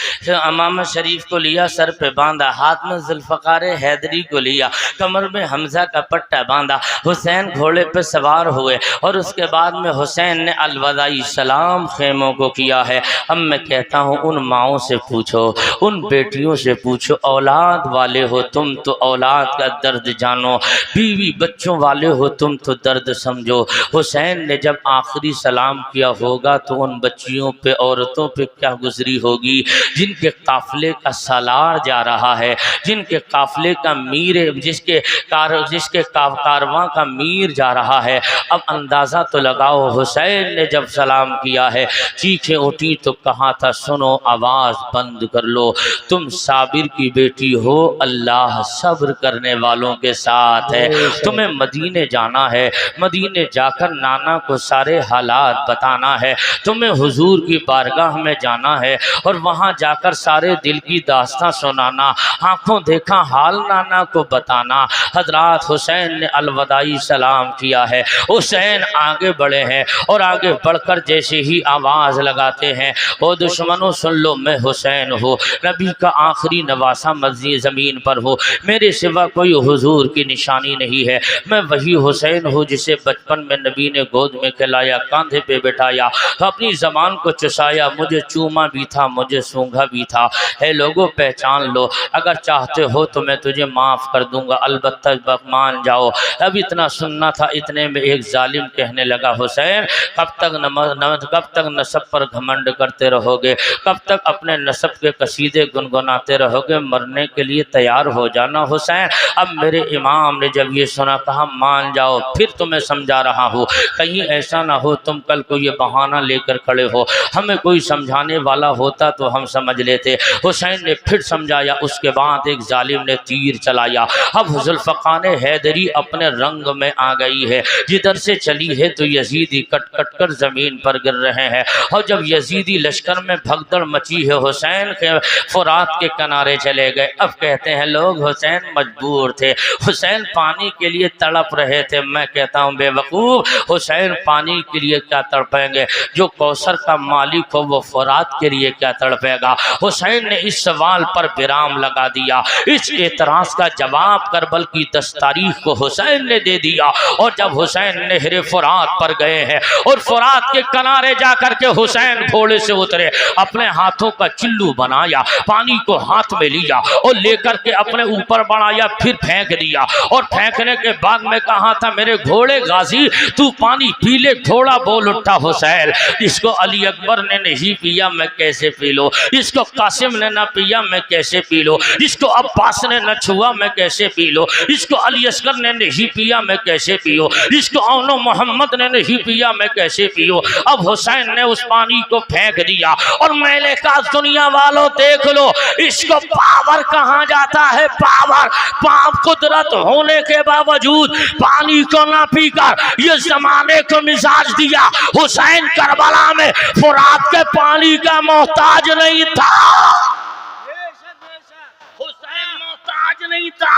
इमाम शरीफ को लिया, सर पे बांधा, हाथ में जुल्फ़कार हैदरी को लिया, कमर में हमज़ा का पट्टा बांधा, हुसैन घोड़े पे सवार हुए और उसके बाद में हुसैन ने अलविदाई सलाम खेमों को किया है। अब मैं कहता हूँ उन माओं से पूछो, उन बेटियों से पूछो, औलाद वाले हो तुम तो औलाद का दर्द जानो, बीवी बच्चों वाले हो तुम तो दर्द समझो। हुसैन ने जब आखिरी सलाम किया होगा तो उन बच्चियों पे, औरतों पे क्या गुजरी होगी जिनके काफिले का सालार जा रहा है, जिनके काफिले का मीर, जिसके कारवां का मीर जा रहा है। अब अंदाज़ा तो लगाओ, हुसैन ने जब सलाम किया है चीखें उठी तो कहा था सुनो आवाज़ बंद कर लो, तुम साबिर की बेटी हो, अल्लाह सब्र करने वालों के साथ है। तुम्हें मदीने जाना है, मदीने जाकर नाना को सारे हालात बताना है, तुम्हें हुजूर की बारगाह में जाना है और वहाँ जाकर सारे दिल की दास्तां सुनाना, आंखों देखा हाल नाना को बताना। हजरात हुसैन ने अलविदाई सलाम किया है। हुसैन आगे बढ़े हैं और आगे बढ़कर जैसे ही आवाज़ लगाते हैं, ओ दुश्मनों सुन लो मैं हुसैन हूँ, नबी का आखिरी नवासा मस्जिद ज़मीन पर हो, मेरे सिवा कोई हुजूर की निशानी नहीं है। मैं वही हुसैन हूँ जिसे बचपन में नबी ने गोद में खिलाया, कांधे पे बिठाया, अपनी ज़बान को चुसाया, मुझे चूमा भी था, मुझे सूंघा भी था। है लोगों पहचान लो, अगर चाहते हो तो मैं तुझे माफ़ कर दूंगा, अलबत्ता मान जाओ। अब इतना सुनना था, इतने में एक जालिम कहने लगा, हुसैन कब तक नसब पर घमंड करते रहोगे, कब तक अपने नसब के कसीदे गुनगुनाते रहोगे, मरने के लिए तैयार हो जाना हुसैन। अब मेरे इमाम ने जब ये सुना कहा मान जाओ, फिर तुम्हें समझा रहा हूँ, कहीं ऐसा ना हो तुम कल को ये बहाना लेकर खड़े हो, हमें कोई समझाने वाला होता तो हम समझ लेते। हुसैन ने फिर समझाया, उसके बाद एक जालिम ने तीर चलाया। अब जुल्फ़कार हैदरी अपने रंग में आ गई है, जिधर से चली है तो यजीदी कट कट कर ज़मीन पर गिर रहे हैं और जब यजीदी लश्कर में भगदड़ मची है। हुसैन के फुरात के किनारे चले गए। अब कहते हैं लोग हुसैन मजबूर थे, हुसैन पानी के लिए तड़प रहे थे। मैं कहता हूँ बेवकूफ़, हुसैन पानी के लिए क्या तड़पेंगे? जो कौसर का मालिक हो वो फुरात के लिए क्या तड़पेगा? हुसैन ने इस सवाल पर विराम लगा दिया। इस एतराज़ का जवाब करबल की 10 तारीख को हुसैन ने दे दिया। और जब हुसैन नहरे फुरात पर गए हैं और फुरात के किनारे जाकर के हुसैन घोड़े से उतरे, अपने हाथों का चिल्लू बनाया, पानी को हाथ में लिया और लेकर के अपने ऊपर बढ़ाया, फिर फेंक दिया। और फेंकने के बाद में कहा था, मेरे घोड़े गाजी तू पानी पी ले। घोड़ा बोल उठा, हुसैन इसको अली अकबर ने नहीं पिया, मैं कैसे पी लो? इसको कासिम ने ना पिया, मैं कैसे पी लो? इसको अब्बास ने न छुआ, मैं कैसे पी लो? इसको अली असगर ने नहीं पिया, मैं कैसे पियो? इसको औनो मोहम्मद ने नहीं पिया, मैं कैसे पियो? अब हुसैन ने उस पानी को फेंक दिया और मैंने कहा दुनिया वालों देख लो, इसको पावर कहा जाता है? पावर, पाप कुदरत होने के बावजूद पानी को ना पीकर ये जमाने को मिजाज दिया। हुसैन करबला में फुरात के पानी का मोहताज नहीं था, हुसैन मोहताज नहीं था।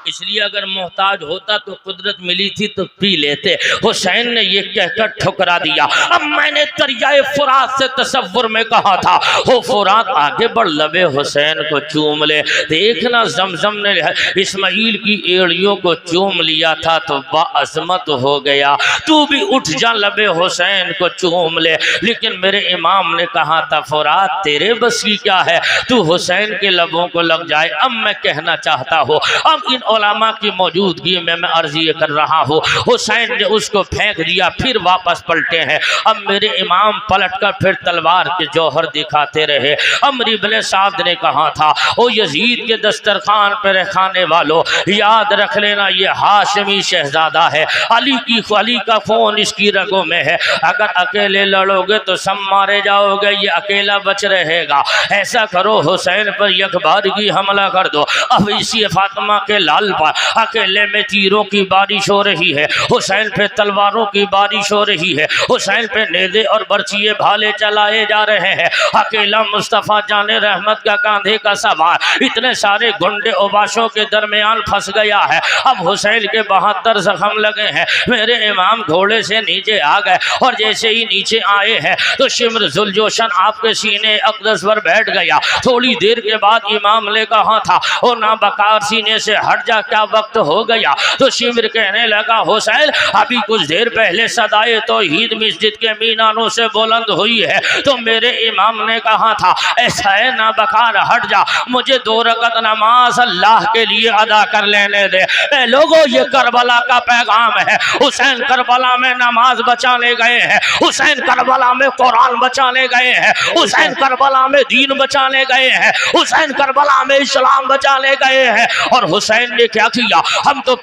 इसलिए अगर मोहताज होता तो कुदरत मिली थी तो पी लेते। हुसैन ने ये कहकर ठुकरा दिया। अब मैंने दरियाए फुरात से तसव्वुर में कहा था, हो फुरात आगे बढ़, लबे हुसैन को चूम ले। देखना जमजम ने इस्माइल की एड़ियों को चूम लिया था तो बाअज़मत हो गया, तू भी उठ जा, लबे हुसैन को चूम ले। लेकिन मेरे इमाम ने कहा था, फुरात तेरे बस की क्या है, तू हुसैन के लबों को लग जाए। अब मैं कहना चाहता हूँ, अब इन उलमा की मौजूदगी में मैं अर्ज ये कर रहा हूँ, हुसैन ने उसको फेंक दिया, फिर वापस पलटे हैं। अब मेरे इमाम पलट कर फिर तलवार के जौहर दिखाते रहे। अमर इब्ने साद ने कहा था, ओ यजीद के दस्तरखान पर खाने वालों, याद रख लेना ये हाशमी शहजादा है, अली का खून इसकी रगों में है। अगर अकेले लड़ोगे तो सब मारे जाओगे, ये अकेला बच रहेगा। ऐसा करो, हुसैन पर यकबारगी हमला कर दो। अब इसी फातिमा के लाल पर अकेले में तीरों की बारिश हो रही है, हुसैन पे तलवारों की बारिश हो रही है, हुसैन पे नेज़े और बर्छिए भाले चलाए जा रहे हैं। अकेला मुस्तफ़ा जाने रहमत का कांधे का सवार इतने सारे गुंडे उबाशों के दरमियान फंस गया है। अब हुसैन के 72 जख्म लगे हैं। मेरे इमाम घोड़े से नीचे आ गए और जैसे ही नीचे आए हैं तो शिम्र जुलजोशन आपके सीने अक़दस पर बैठ गया। थोड़ी देर के बाद इमाम ने कहा था, ओ ना बकार सीने से हट जा, क्या वक्त हो गया? तो शिम्र कहने लगा, हुसैन अभी कुछ देर पहले सदाए तौहीद मस्जिद के मीनारों से बुलंद हुई है। तो मेरे इमाम ने कहा था, ऐसा है ना बकार हट जा, मुझे 2 रकत नमाज अल्लाह के लिए अदा कर लेने दे। लोगों ये करबला का पैगाम है। हुसैन करबला में नमाज बचाने गए हैं, हुसैन करबला में कुरान बचाने गए हैं, हुसैन करबला में दीन बचाने गए हैं, हुसैन करबला में इस्लाम बचाने गए हैं। और हुसैन ने क्या किया? हम तो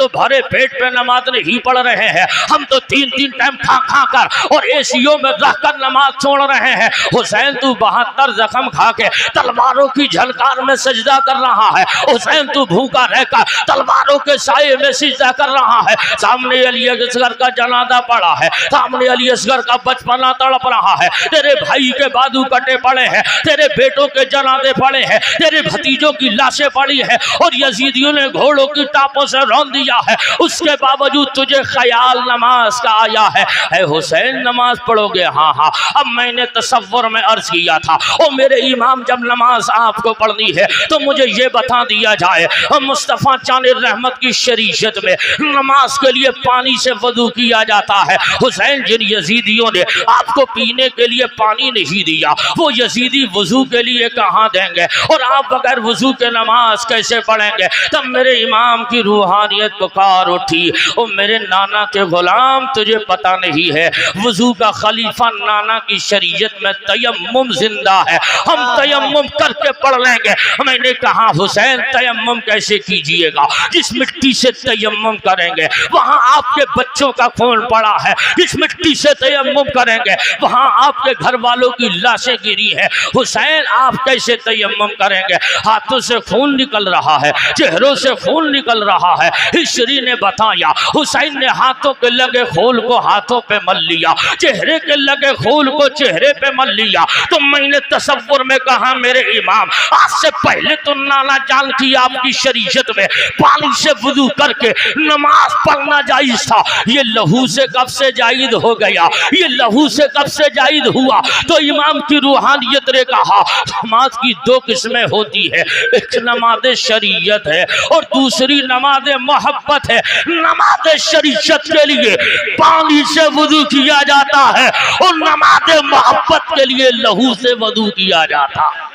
भरे पेट पे नमाज नहीं पढ़ रहे हैं, हम तो 3-3 टाइम खा कर और एसियों में रहकर नमाज छोड़ रहे हैं। हुसैन तू 72 जख्म खा के तलवारों की झलकार में सजदा कर रहा है, हुसैन तू भूखा रहकर तलवारों के साये में सजदा कर रहा है। सामने अली असगर का जनाजा पड़ा है, सामने अली असगर का बचपना तड़प रहा है, तेरे भाई के बाजू कटे पड़े हैं, तेरे बेटों के जनाजे पड़े हैं, तेरे भतीजों की लाशें पड़ी है और यजीदियों ने घोड़ों की टापों से रौंद दिया है। उसके बावजूद तुझे ख्याल नमाज का आया है, ऐ हुसैन नमाज पढ़ोगे? हाँ हाँ। अब मैंने तसव्वुर में अर्ज किया था, ओ मेरे इमाम जब नमाज आपको पढ़नी है तो मुझे ये बता दिया जाए, मुस्तफ़ा जाने रहमत की शरीयत में नमाज के लिए पानी से वजू किया जाता है। हुसैन जिन यजीदियों ने आपको पीने के लिए पानी नहीं दिया, वो यजीदी वजू के लिए कहाँ देंगे? और आप बगैर वजू के नमाज कैसे पढ़ेंगे? तब मेरे इमाम की रूहानियत पुकार उठी, ओ मेरे नाना के गुलाम, तुझे पता नहीं है वजू का खलीफा नाना की शरीयत में तयम्मुम जिंदा है, हम तयम्मुम करके पढ़ लेंगे। मैंने कहा, हुसैन तयम्मुम कैसे कीजिएगा? जिस मिट्टी से तयम्मुम करेंगे वहाँ आपके बच्चों का खून पड़ा है, जिस मिट्टी से तयम्मुम करेंगे वहाँ आपके घर वालों की लाशें गिरी है। हुसैन आप कैसे तयम्मुम करेंगे? हाथों से खून निकल रहा है, चेहरों से खून निकल रहा है। हिस्ट्री ने बताया हुसैन ने हाथों के लगे खून को हाथों पे मल लिया, चेहरे के लगे खून को चेहरे पे मल लिया। तो मैंने तसव्वुर में कहा मेरे इमाम, आज से पहले तो नाना जान की आपकी शरीयत में पानी से वुजू करके नमाज पढ़ना जायज था, ये लहू से कब से जायद हो गया, ये लहू से कब से जायद हुआ? तो इमाम की रूहानियत ने कहा नमाज की दो किस्में होती है, एक नमाज शरीयत है और दूसरी नमाज मोहब्बत है। नमाज शरीयत के लिए पानी से वुजू किया जाता है और नमाज मोहब्बत के लिए लहू से वुजू किया जाता है।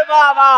बाबा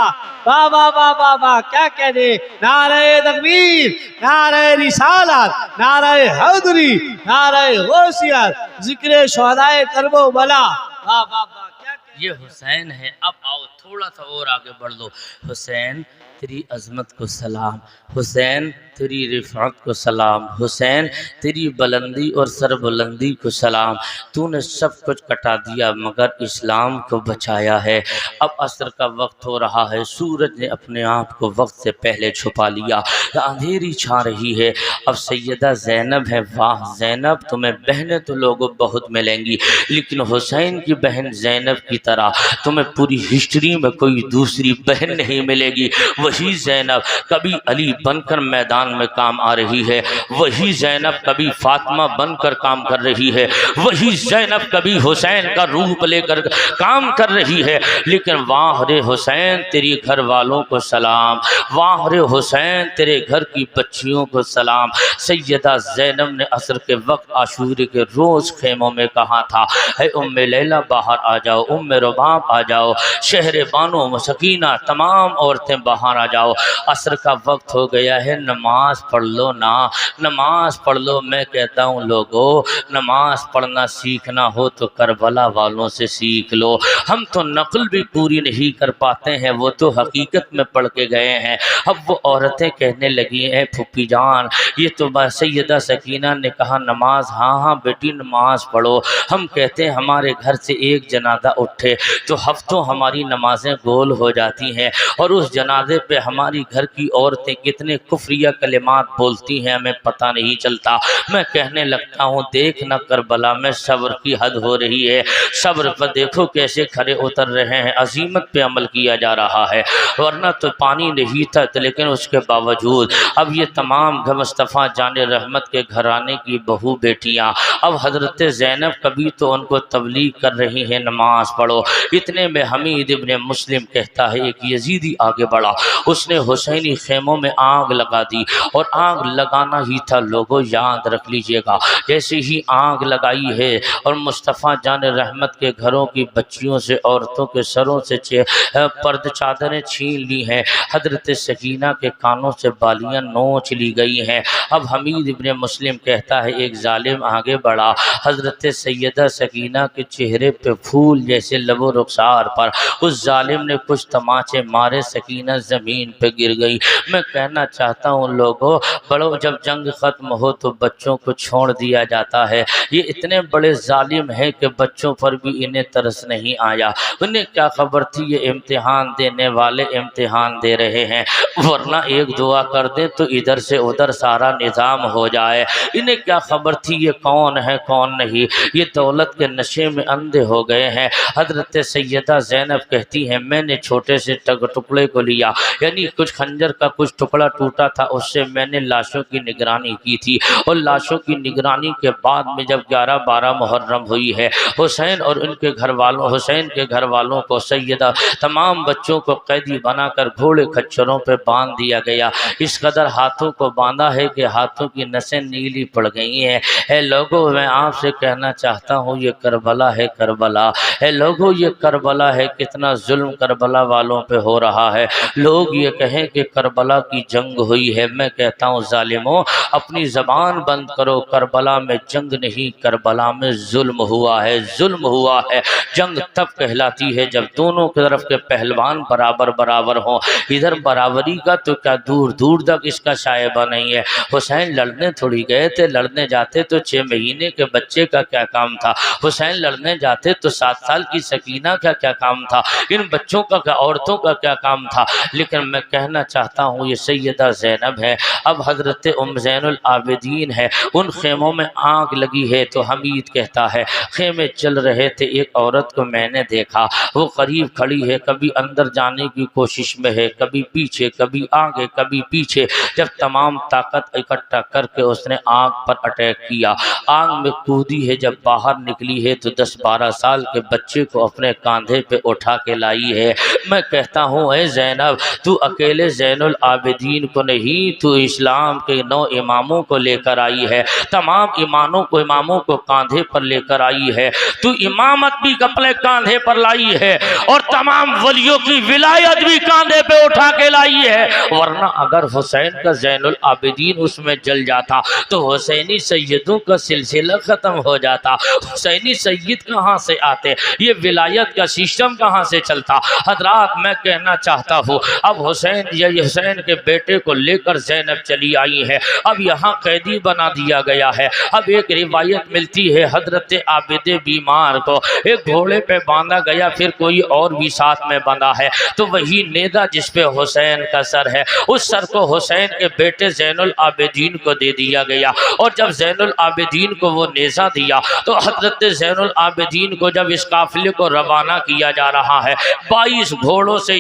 बाबा बाबा बा क्या कह दे, नारे तकबीर, नारे रिसालत, नारे हैदरी, नारे गौसियत, जिक्र शुहदाए करबो बला। वाह वाह वाह, क्या ये हुसैन है। अब आओ थोड़ा सा और आगे बढ़ लो। हुसैन तेरी अजमत को सलाम, हुसैन तेरी रिफ़ात को सलाम, हुसैन तेरी बुलंदी और सरबुलंदी को सलाम। तूने सब कुछ कटा दिया मगर इस्लाम को बचाया है। अब असर का वक्त हो रहा है, सूरज ने अपने आप को वक्त से पहले छुपा लिया, अंधेरी छा रही है। अब सैयदा ज़ैनब है। वाह ज़ैनब, तुम्हें बहनें तो लोगों बहुत मिलेंगी, लेकिन हुसैन की बहन ज़ैनब की तरह तुम्हें पूरी हिस्ट्री में कोई दूसरी बहन नहीं मिलेगी। वही ज़ैनब कभी अली बनकर मैदान में काम आ रही है, वही ज़ैनब कभी फातिमा बनकर काम कर रही है, वही ज़ैनब कभी हुसैन का रूप लेकर काम कर रही है। लेकिन वाह रे हुसैन तेरी घर वालों को सलाम, वाह रे हुसैन तेरे घर की बच्चियों को सलाम। सैयदा ज़ैनब ने असर के वक्त आशूरे के रोज़ खेमों में कहा था, है उम्मे लैला बाहर आ जाओ, उम्मे रुबाब आ जाओ, शहर बानो सकीना तमाम औरतें बाहर आ जाओ। असर का वक्त हो गया है, नमाज पढ़ लो ना, नमाज पढ़ लो। मैं कहता हूँ लोगों, नमाज पढ़ना सीखना हो तो करबला वालों से सीख लो। हम तो नकल भी पूरी नहीं कर पाते हैं, वो तो हकीकत में पढ़ के गए हैं। अब वो औरतें कहने लगी हैं फुप्पी जान, ये तो सैयदा सकीना ने कहा नमाज, हाँ हाँ बेटी नमाज पढ़ो। हम कहते हैं हमारे घर से एक जनाजा उठे तो हफ्तों हमारी नमाजें गोल हो जाती हैं, और उस जनाजे पे हमारी घर की औरतें कितने कुफ्रिया कलिमात बोलती हैं हमें पता नहीं चलता। मैं कहने लगता हूँ देख न करबला में सब्र की हद हो रही है, सब्र पर देखो कैसे खरे उतर रहे हैं, अजीमत पे अमल किया जा रहा है। वरना तो पानी नहीं था, लेकिन उसके बावजूद अब ये तमाम मुस्तफ़ा जान रहमत के घराने की बहू बेटियाँ अब हज़रत ज़ैनब कभी तो उनको तबलीग कर रही हैं नमाज पढ़ो। इतने में हमीद इब्ने मुस्लिम कहता है एक यजीदी आगे बढ़ा, उसने हुसैनी खेमों में आग लगा दी, और आग लगाना ही था लोगों, याद रख लीजिएगा। जैसे ही आग लगाई है और मुस्तफ़ा जान रहमत के घरों की बच्चियों से औरतों के सरों से पर्द चादरें छीन ली हैं, हज़रत सकीना के कानों से बालियाँ नोच ली गई हैं। अब हमीद इब्ने मुस्लिम कहता है एक जालिम आगे बढ़ा, हज़रत सैयदा सकीना के चेहरे पे फूल जैसे लबो रुखसार पर उस जालिम ने कुछ तमाचे मारे, सकीना ज़मीन पे गिर गई। मैं कहना चाहता हूँ लोगों, बड़ों जब जंग ख़त्म हो तो बच्चों को छोड़ दिया जाता है। ये इतने बड़े जालिम हैं कि बच्चों पर भी इन्हें तरस नहीं आया। उन्हें क्या खबर थी ये इम्तिहान देने वाले इम्तिहान दे रहे हैं, वरना एक दुआ कर दें तो इधर से उधर सारा निज़ाम हो जाए। इन्हें क्या खबर थी ये कौन है कौन नहीं, ये दौलत के नशे में अंधे हो गए हैं। हज़रत सैयदा ज़ैनब कहती हैं मैंने छोटे से टुकड़े को लिया, यानी कुछ खंजर का कुछ टुकड़ा टूटा था, उससे मैंने लाशों की निगरानी की थी, और लाशों की निगरानी के बाद में जब 11-12 मुहर्रम हुई है, हुसैन और उनके घर वालों, हुसैन के घर वालों को सैयदा तमाम बच्चों को कैदी बनाकर घोड़े खच्चरों पे बांध दिया गया। इस कदर हाथों को बांधा है कि हाथों की नसें नीली पड़ गई हैं। है लोगों, मैं आपसे कहना चाहता हूँ ये करबला है, करबला है लोगों, ये करबला है। कितना जुल्म करबला वालों पे हो रहा है। लोग ये कहें कि करबला की जंग हुई है, मैं कहता हूँ जालिमों अपनी ज़बान बंद करो। करबला में जंग नहीं, करबला में जुल्म हुआ है, जुल्म हुआ है। जंग तब कहलाती है जब दोनों तरफ के पहलवान बराबर बराबर हों। इधर बराबरी का तो क्या दूर दूर तक इसका शायबा नहीं है। हुसैन लड़ने थोड़ी गए थे, लड़ने जाते तो 6 महीने के बच्चे का क्या काम था। हुसैन लड़ने जाते तो 7 साल की सकीना का क्या काम था, इन बच्चों का क्या, औरतों का क्या काम था। लेकिन मैं कहना चाहता हूँ ये सैयदा ज़ैनब है, अब हज़रत उम ज़ैनुल आबिदीन है। उन खेमों में आग लगी है तो हमीद कहता है खेमे चल रहे थे, एक औरत को मैंने देखा, वो करीब खड़ी है, कभी अंदर जाने की कोशिश में है, कभी पीछे, कभी आगे, कभी पीछे। जब तमाम ताकत इकट्ठा करके उसने आग पर अटैक किया, आग में कूदी है, जब बाहर निकली है तो 10-12 साल के बच्चे को अपने कांधे पे उठा के लाई है। मैं कहता हूँ ऐ ज़ैनब, तू अकेले ज़ैनुल आबिदीन को नहीं, तू इस्लाम के 9 इमामों को लेकर आई है, तमाम इमामों को कांधे पर लेकर आई है, तू इमामत भी अपने कांधे पर लाई है और तमाम वलियों की विलायत भी कांधे पे उठा के लाई है। वरना अगर हुसैन का ज़ैनुल आबिदीन उसमें जल जाता तो हुसैनी सैयदों का सिलसिला ख़त्म हो जाता। हुसैनी सैयद कहाँ से आते, ये विलायत का सिस्टम कहाँ से चलता। हजरात मैं कहना चाहता हूँ अब हुसैन के बेटे को लेकर ज़ैनब चली आई है, अब यहाँ कैदी बना दिया गया है। अब एक रिवायत मिलती है हजरत आबिद बीमार को एक घोड़े पे बांधा गया, फिर कोई और भी साथ में बंधा है, तो वही नेज़ा जिस पे हुसैन का सर है, उस सर को हुसैन के बेटे ज़ैनुल आबिदीन को दे दिया गया। और जब ज़ैनुल आबिदीन को वो नेज़ा दिया तो हजरत ज़ैनुल आबिदीन को जब इस काफिले को रवाना किया जा रहा है, 22 घोड़ों से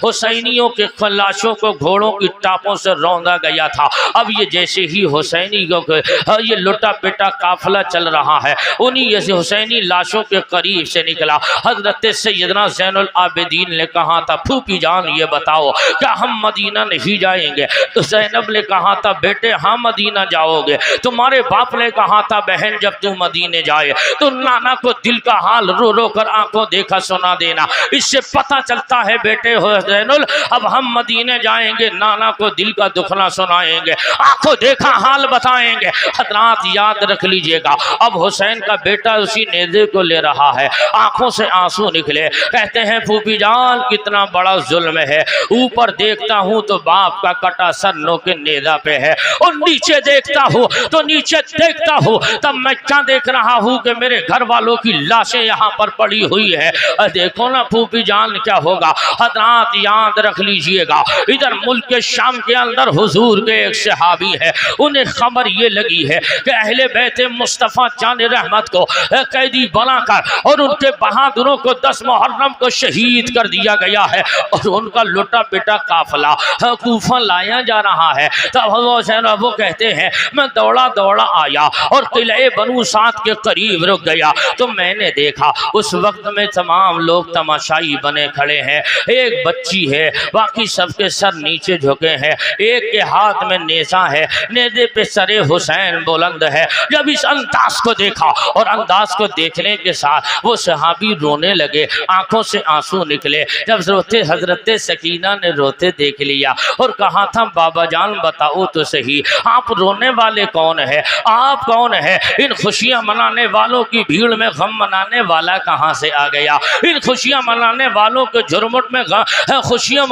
हुसैनियों के लाशों को घोड़ों की टापों से रौंदा गया था। अब ये जैसे ही हुसैनियों को ये लुटा पिटा काफिला चल रहा है, उन्हीं ऐसे हुसैनी लाशों के करीब से निकला। हजरत सैयदना ज़ैनुल आबिदीन ने कहा था फूफी जान ये बताओ क्या हम मदीना नहीं जाएंगे? तो ज़ैनब ने कहा था बेटे हाँ मदीना जाओगे। तुम्हारे बाप ने कहा था बहन जब तू मदीने जाए तो नाना को दिल का हाल रो रो कर आंखों देखा सुना देना, इससे पता चलता है बेटे हो ज़ैनुल अब हम मदीने जाएंगे, नाना को दिल का दुखना सुनाएंगे, आंखों देखा हाल बताएंगे। हजरात याद रख लीजिएगा, अब हुसैन का बेटा उसी नेज़े को ले रहा है, आंखों से आंसू निकले, कहते हैं फूफी जान कितना बड़ा जुल्म है, ऊपर देखता हूँ तो बाप का कटा सर नो के नेज़ा पे है, और नीचे देखता हूँ तो नीचे देखता हूँ तब मैं क्या देख रहा हूँ कि मेरे घर वालों की लाशें यहाँ पर पड़ी हुई है। देखो ना फूफी जान क्या होगा। हजरात याद रख लीजिएगा, इधर मुल्क के शाम के अंदर हुजूर के एक सहाबी है, उन्हें खबर ये लगी है कि अहले बैत मुस्तफ़ा जान रहमत को कैदी बनाकर और उनके बहादुरों को 10 मुहर्रम को शहीद कर दिया गया है और उनका लुटा पिटा काफिला कूफा लाया जा रहा है। तब वो कहते हैं मैं दौड़ा दौड़ा आया और किले बनु साद के करीब रुक गया तो मैंने देखा उस वक्त में तमाम लोग तमाशाई बने खड़े हैं, एक बच्ची है, बाकी सबके सर नीचे झुके हैं, एक के हाथ में नेज़ा है, नेज़े पे सरे हुसैन बुलंद है। जब इस अंदाज को देखा और अंदाज को देखने के साथ वो सहाबी रोने लगे, आंखों से आंसू निकले। जब रोते हजरत सकीना ने रोते देख लिया और कहा था बाबा जान बताओ तो सही आप रोने वाले कौन है, आप कौन है? इन खुशियां मनाने वालों की भीड़ में गम मनाने वाला कहां से आ गया? इन खुशियां मनाने वालों के झुरमुट में खुशियां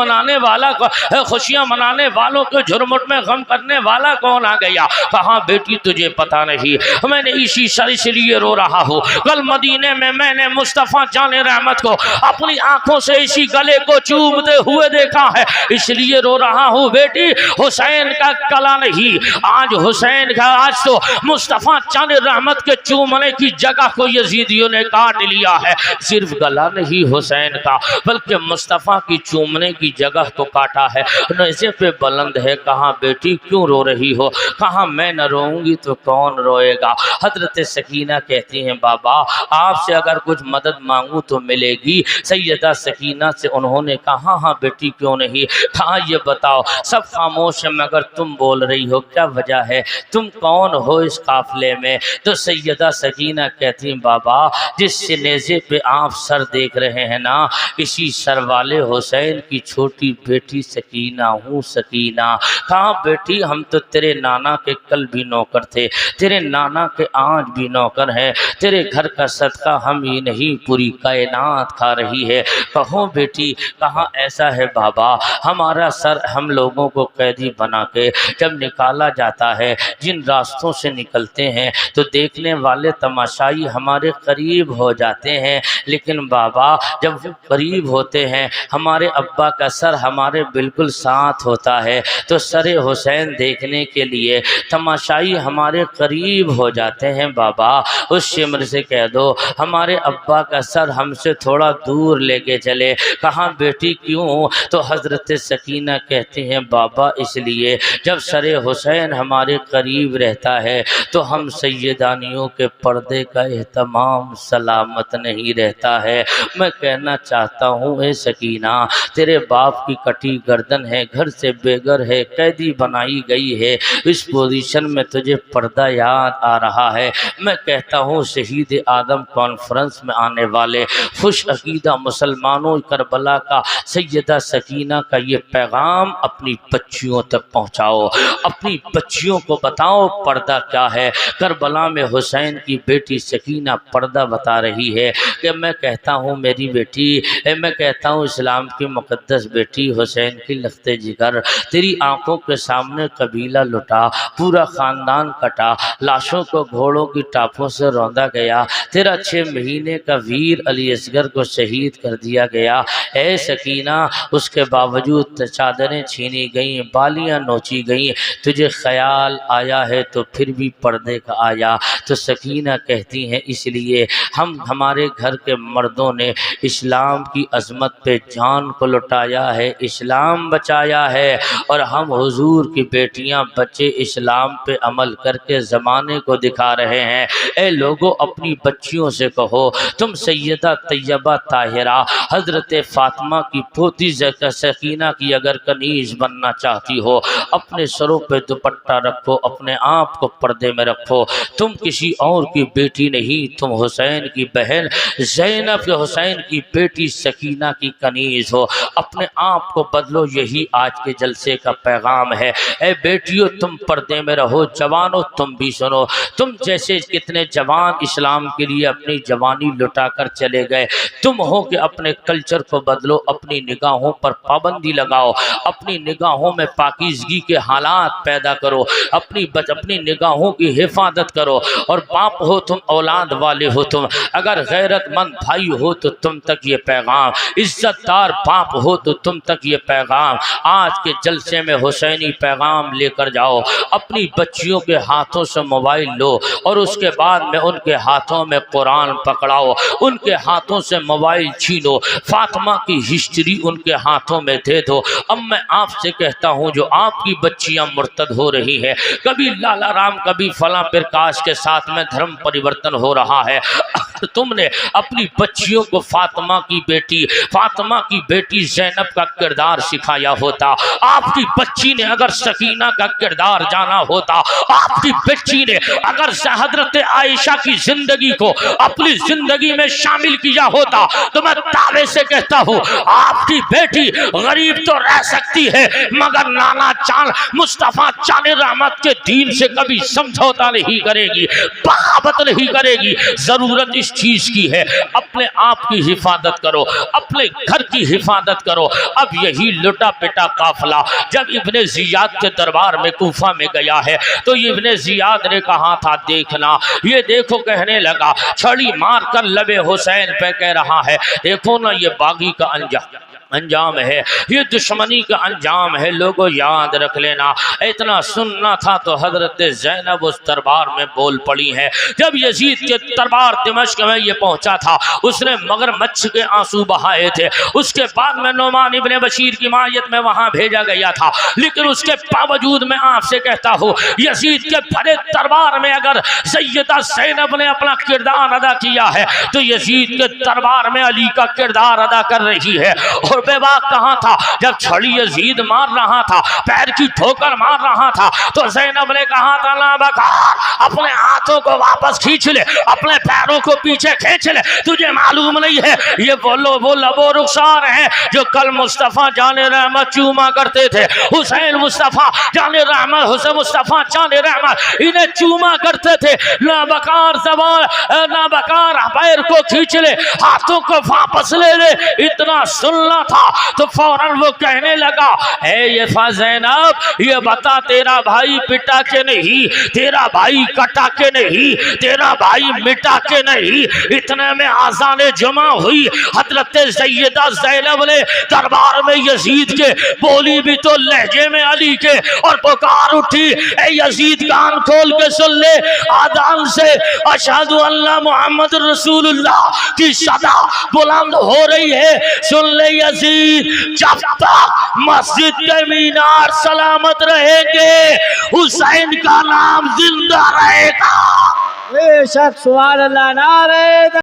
मनाने वालों के झुरमुट में गम करने वाला कौन आ गया? कहा बेटी तुझे पता नहीं, मैंने इसी सर इसलिए रो रहा हूँ, कल मदीने में मैंने मुस्तफ़ा जाने रहमत को अपनी आंखों से इसी गले को चूमते हुए देखा है, इसलिए रो रहा हूँ बेटी। हुसैन का कला नहीं, आज हुसैन का आज तो मुस्तफ़ा जाने रहमत के चूमने की जगह को यजीदियों ने काट लिया है। सिर्फ गला नहीं हुसैन का बल्कि मुस्तफ़ा की चूमने की जगह को काटा है। नज़े पे बुलंद है, कहाँ बेटी क्यों रो रही हो? कहाँ मैं न रोऊंगी तो कौन रोएगा? हजरत सकीना कहती हैं बाबा आपसे अगर कुछ मदद मांगूँ तो मिलेगी। सैयदा सकीना से उन्होंने कहा हाँ बेटी क्यों नहीं, कहा ये बताओ सब खामोश है मगर तुम बोल रही हो, क्या वजह है, तुम कौन हो इस काफिले में? तो सैयदा सकीना कहती हैं बाबा जिस नेज़े पे आप सर देख रहे हैं ना, इसी सर वाले हुसैन की छोटी बेटी सकीना हूँ। सकीना कहाँ बेटी हम तो तेरे नाना के कल भी नौकर थे, तेरे नाना के आज भी नौकर हैं, तेरे घर का सदका हम ही नहीं पूरी कायनात खा रही है। कहो बेटी कहाँ ऐसा है बाबा, हमारा सर हम लोगों को कैदी बना के जब निकाला जाता है, जिन रास्तों से निकलते हैं तो देखने वाले तमाशाई हमारे करीब हो जाते हैं, हैं, लेकिन बाबा जब वो करीब होते हैं, हमारे अब्बा का सर हमारे बिल्कुल साथ होता है, तो सर हुसैन देखने के लिए तमाशाई हमारे करीब हो जाते हैं। बाबा उस शिमर से कह दो हमारे अब्बा का सर हमसे थोड़ा दूर लेके चले। कहाँ बेटी क्यों? तो हज़रत सकीना कहती हैं बाबा इसलिए जब सर हुसैन हमारे करीब रहता है तो हम सैयदानियों के पर्दे का एहतमाम सलामत नहीं रहता है। मैं कहना चाहता हूँ ए सकीना, तेरे बाप की कटी गर्दन है, घर से बेघर है, कैदी बनाई गई है, इस पोजीशन में तुझे पर्दा याद आ रहा है। मैं कहता हूँ शहीद आदम कॉन्फ्रेंस में आने वाले खुश अकीदा मुसलमानों करबला का सैयदा सकीना का ये पैगाम अपनी बच्चियों तक पहुँचाओ, अपनी बच्चियों को बताओ पर्दा क्या है। करबला में हुसैन की बेटी सकीना पर्दा बता रही है कि मैं कहता हूँ मेरी बेटी, मैं कहता हूँ इस्लाम की मुक़द्दस बेटी हुसैन की लख्ते जिगर, तेरी आंखों के सामने कबीला लुटा, पूरा ख़ानदान कटा, लाशों को घोड़ों की टापों से रौंदा गया, तेरा 6 महीने का वीर अली असगर को शहीद कर दिया गया। ऐ सकीना उसके बावजूद चादरें छीनी गईं, बालियाँ नोची गईं, तुझे ख्याल आया है तो फिर भी पर्दे का आया। तो सकीना कहती हैं इसलिए हमारे घर के मर्दों ने इस्लाम की अज़मत पे जान को लुटाया है, इस्लाम बचाया है, और हम हुजूर की बेटियां बच्चे इस्लाम पे अमल करके ज़माने को दिखा रहे हैं। ए लोगों अपनी बच्चियों से कहो तुम सैयदा तैयबा ताहिरा हज़रत फ़ातिमा की पोती सकीना की अगर कनीज़ बनना चाहती हो, अपने सरों पे दुपट्टा रखो, अपने आप को पर्दे में रखो। तुम किसी और की बेटी नहीं, तुम हुसैन की बहन ज़ैनब हुसैन की बेटी सकीना की कनीज़ हो, अपने आप को बदलो, यही आज के जलसे का पैगाम है। ए बेटियों तुम पर्दे में रहो, जवानों तुम भी सुनो, तुम जैसे कितने जवान इस्लाम के लिए अपनी जवानी लुटा कर चले गए, तुम हो कि अपने कल्चर को बदलो, अपनी निगाहों पर पाबंदी लगाओ, अपनी निगाहों में पाकीज़गी के हालात पैदा करो, अपनी निगाहों की हिफाजत करो। और बाप हो तुम, औलाद वाले हो तुम, अगर गैरतमंद भाई हो तो तुम तक ये पैगाम, इज्जतदार बाप हो तो तुम तक ये पैगाम, आज के जलसे में हुसैनी पैगाम लेकर जाओ। अपनी बच्चियों के हाथों से मोबाइल लो और उसके बाद में उनके हाथों में कुरान पकड़ाओ, उनके हाथों से मोबाइल छीनो, फातिमा की हिस्ट्री उनके हाथों में दे दो। अब मैं आपसे कहता हूँ जो आपकी बच्चियाँ मुर्तद हो रही हैं, कभी लाला राम कभी फला प्रकाश के साथ में धर्म परिवर्तन हो रहा है, तुमने अपनी बच्चियों को फातिमा की बेटी ज़ैनब का किरदार सिखाया होता, आपकी बच्ची ने अगर सकीना का किरदार जाना होता, आपकी बच्ची ने अगर हज़रत आयशा की जिंदगी को अपनी जिंदगी में शामिल किया होता, तो मैं दावे से कहता हूँ आपकी बेटी गरीब तो रह सकती है मगर नाना चांद मुस्तफ़ा चांद रहमत के दीन से कभी समझौता नहीं करेगी, बगावत नहीं करेगी। जरूरत इस चीज की है, अपने आप की हिफाजत करो, अपने घर की हिफाजत करो। अब यही लुटा पिटा काफिला जब इब्ने जियाद के दरबार में कूफा में गया है तो इब्ने जियाद ने कहा था देखना, ये देखो कहने लगा, छड़ी मार कर लबे हुसैन पे कह रहा है देखो ना ये बागी का अंजाम है, ये दुश्मनी का अंजाम है। लोगों याद रख लेना, इतना सुनना था तो हजरत ज़ैनब उस दरबार में बोल पड़ी है। जब यजीद के दरबार दिमश्क में ये पहुंचा था, उसने मगरमच्छ के आंसू बहाए थे, उसके बाद में नोमान इब्ने बशीर की मायत में वहां भेजा गया था, लेकिन उसके बावजूद मैं आपसे कहता हूँ यजीद के भरे दरबार में अगर सैयदा ज़ैनब ने अपना किरदार अदा किया है तो यजीद के दरबार में अली का किरदार अदा कर रही है। और बेबाक कहाँ था जब छड़ी यजीद मार रहा था, पैर की ठोकर मार रहा था, तो ज़ैनब ने कहा था ना बकार अपने हाथों को वापस खींच ले, अपने पैरों को पीछे खींच ले, तुझे मालूम नहीं है ये वो लबो रुखसार हैं जो कल मुस्तफ़ा जाने रहमत चूमा करते थे, हुसैन मुस्तफ़ा जाने रहमत, हुसैन मुस्तफ़ा जाने रहमत इन्हें चूमा करते थे। ना बकार जबान, ना बकार पैर को खींच ले, हाथों को वापस ले ले, इतना सुनना था तो फौरन वो कहने लगा, है ये ज़ैनब, ये बता तेरा भाई पिटा के नहीं, तेरा भाई कटा के नहीं, तेरा भाई मिटा के नहीं। इतने में आज़ान जमा हुई। हजरत सैयदा ज़ैनब ने दरबार में यजीद के बोली भी तो लहजे में अली के और पुकार उठी, ए यजीद कान खोल के सुन ले, आदान से अशहदु अल्ला मोहम्मद रसूलुल्लाह की सदा बुलंद हो रही है। सुन ले यजीद, जब तक मस्जिद के मीनार सलामत रहेंगे हुसैन का नाम जिंदा रहेगा। बेशक सुभान अल्लाह, नारे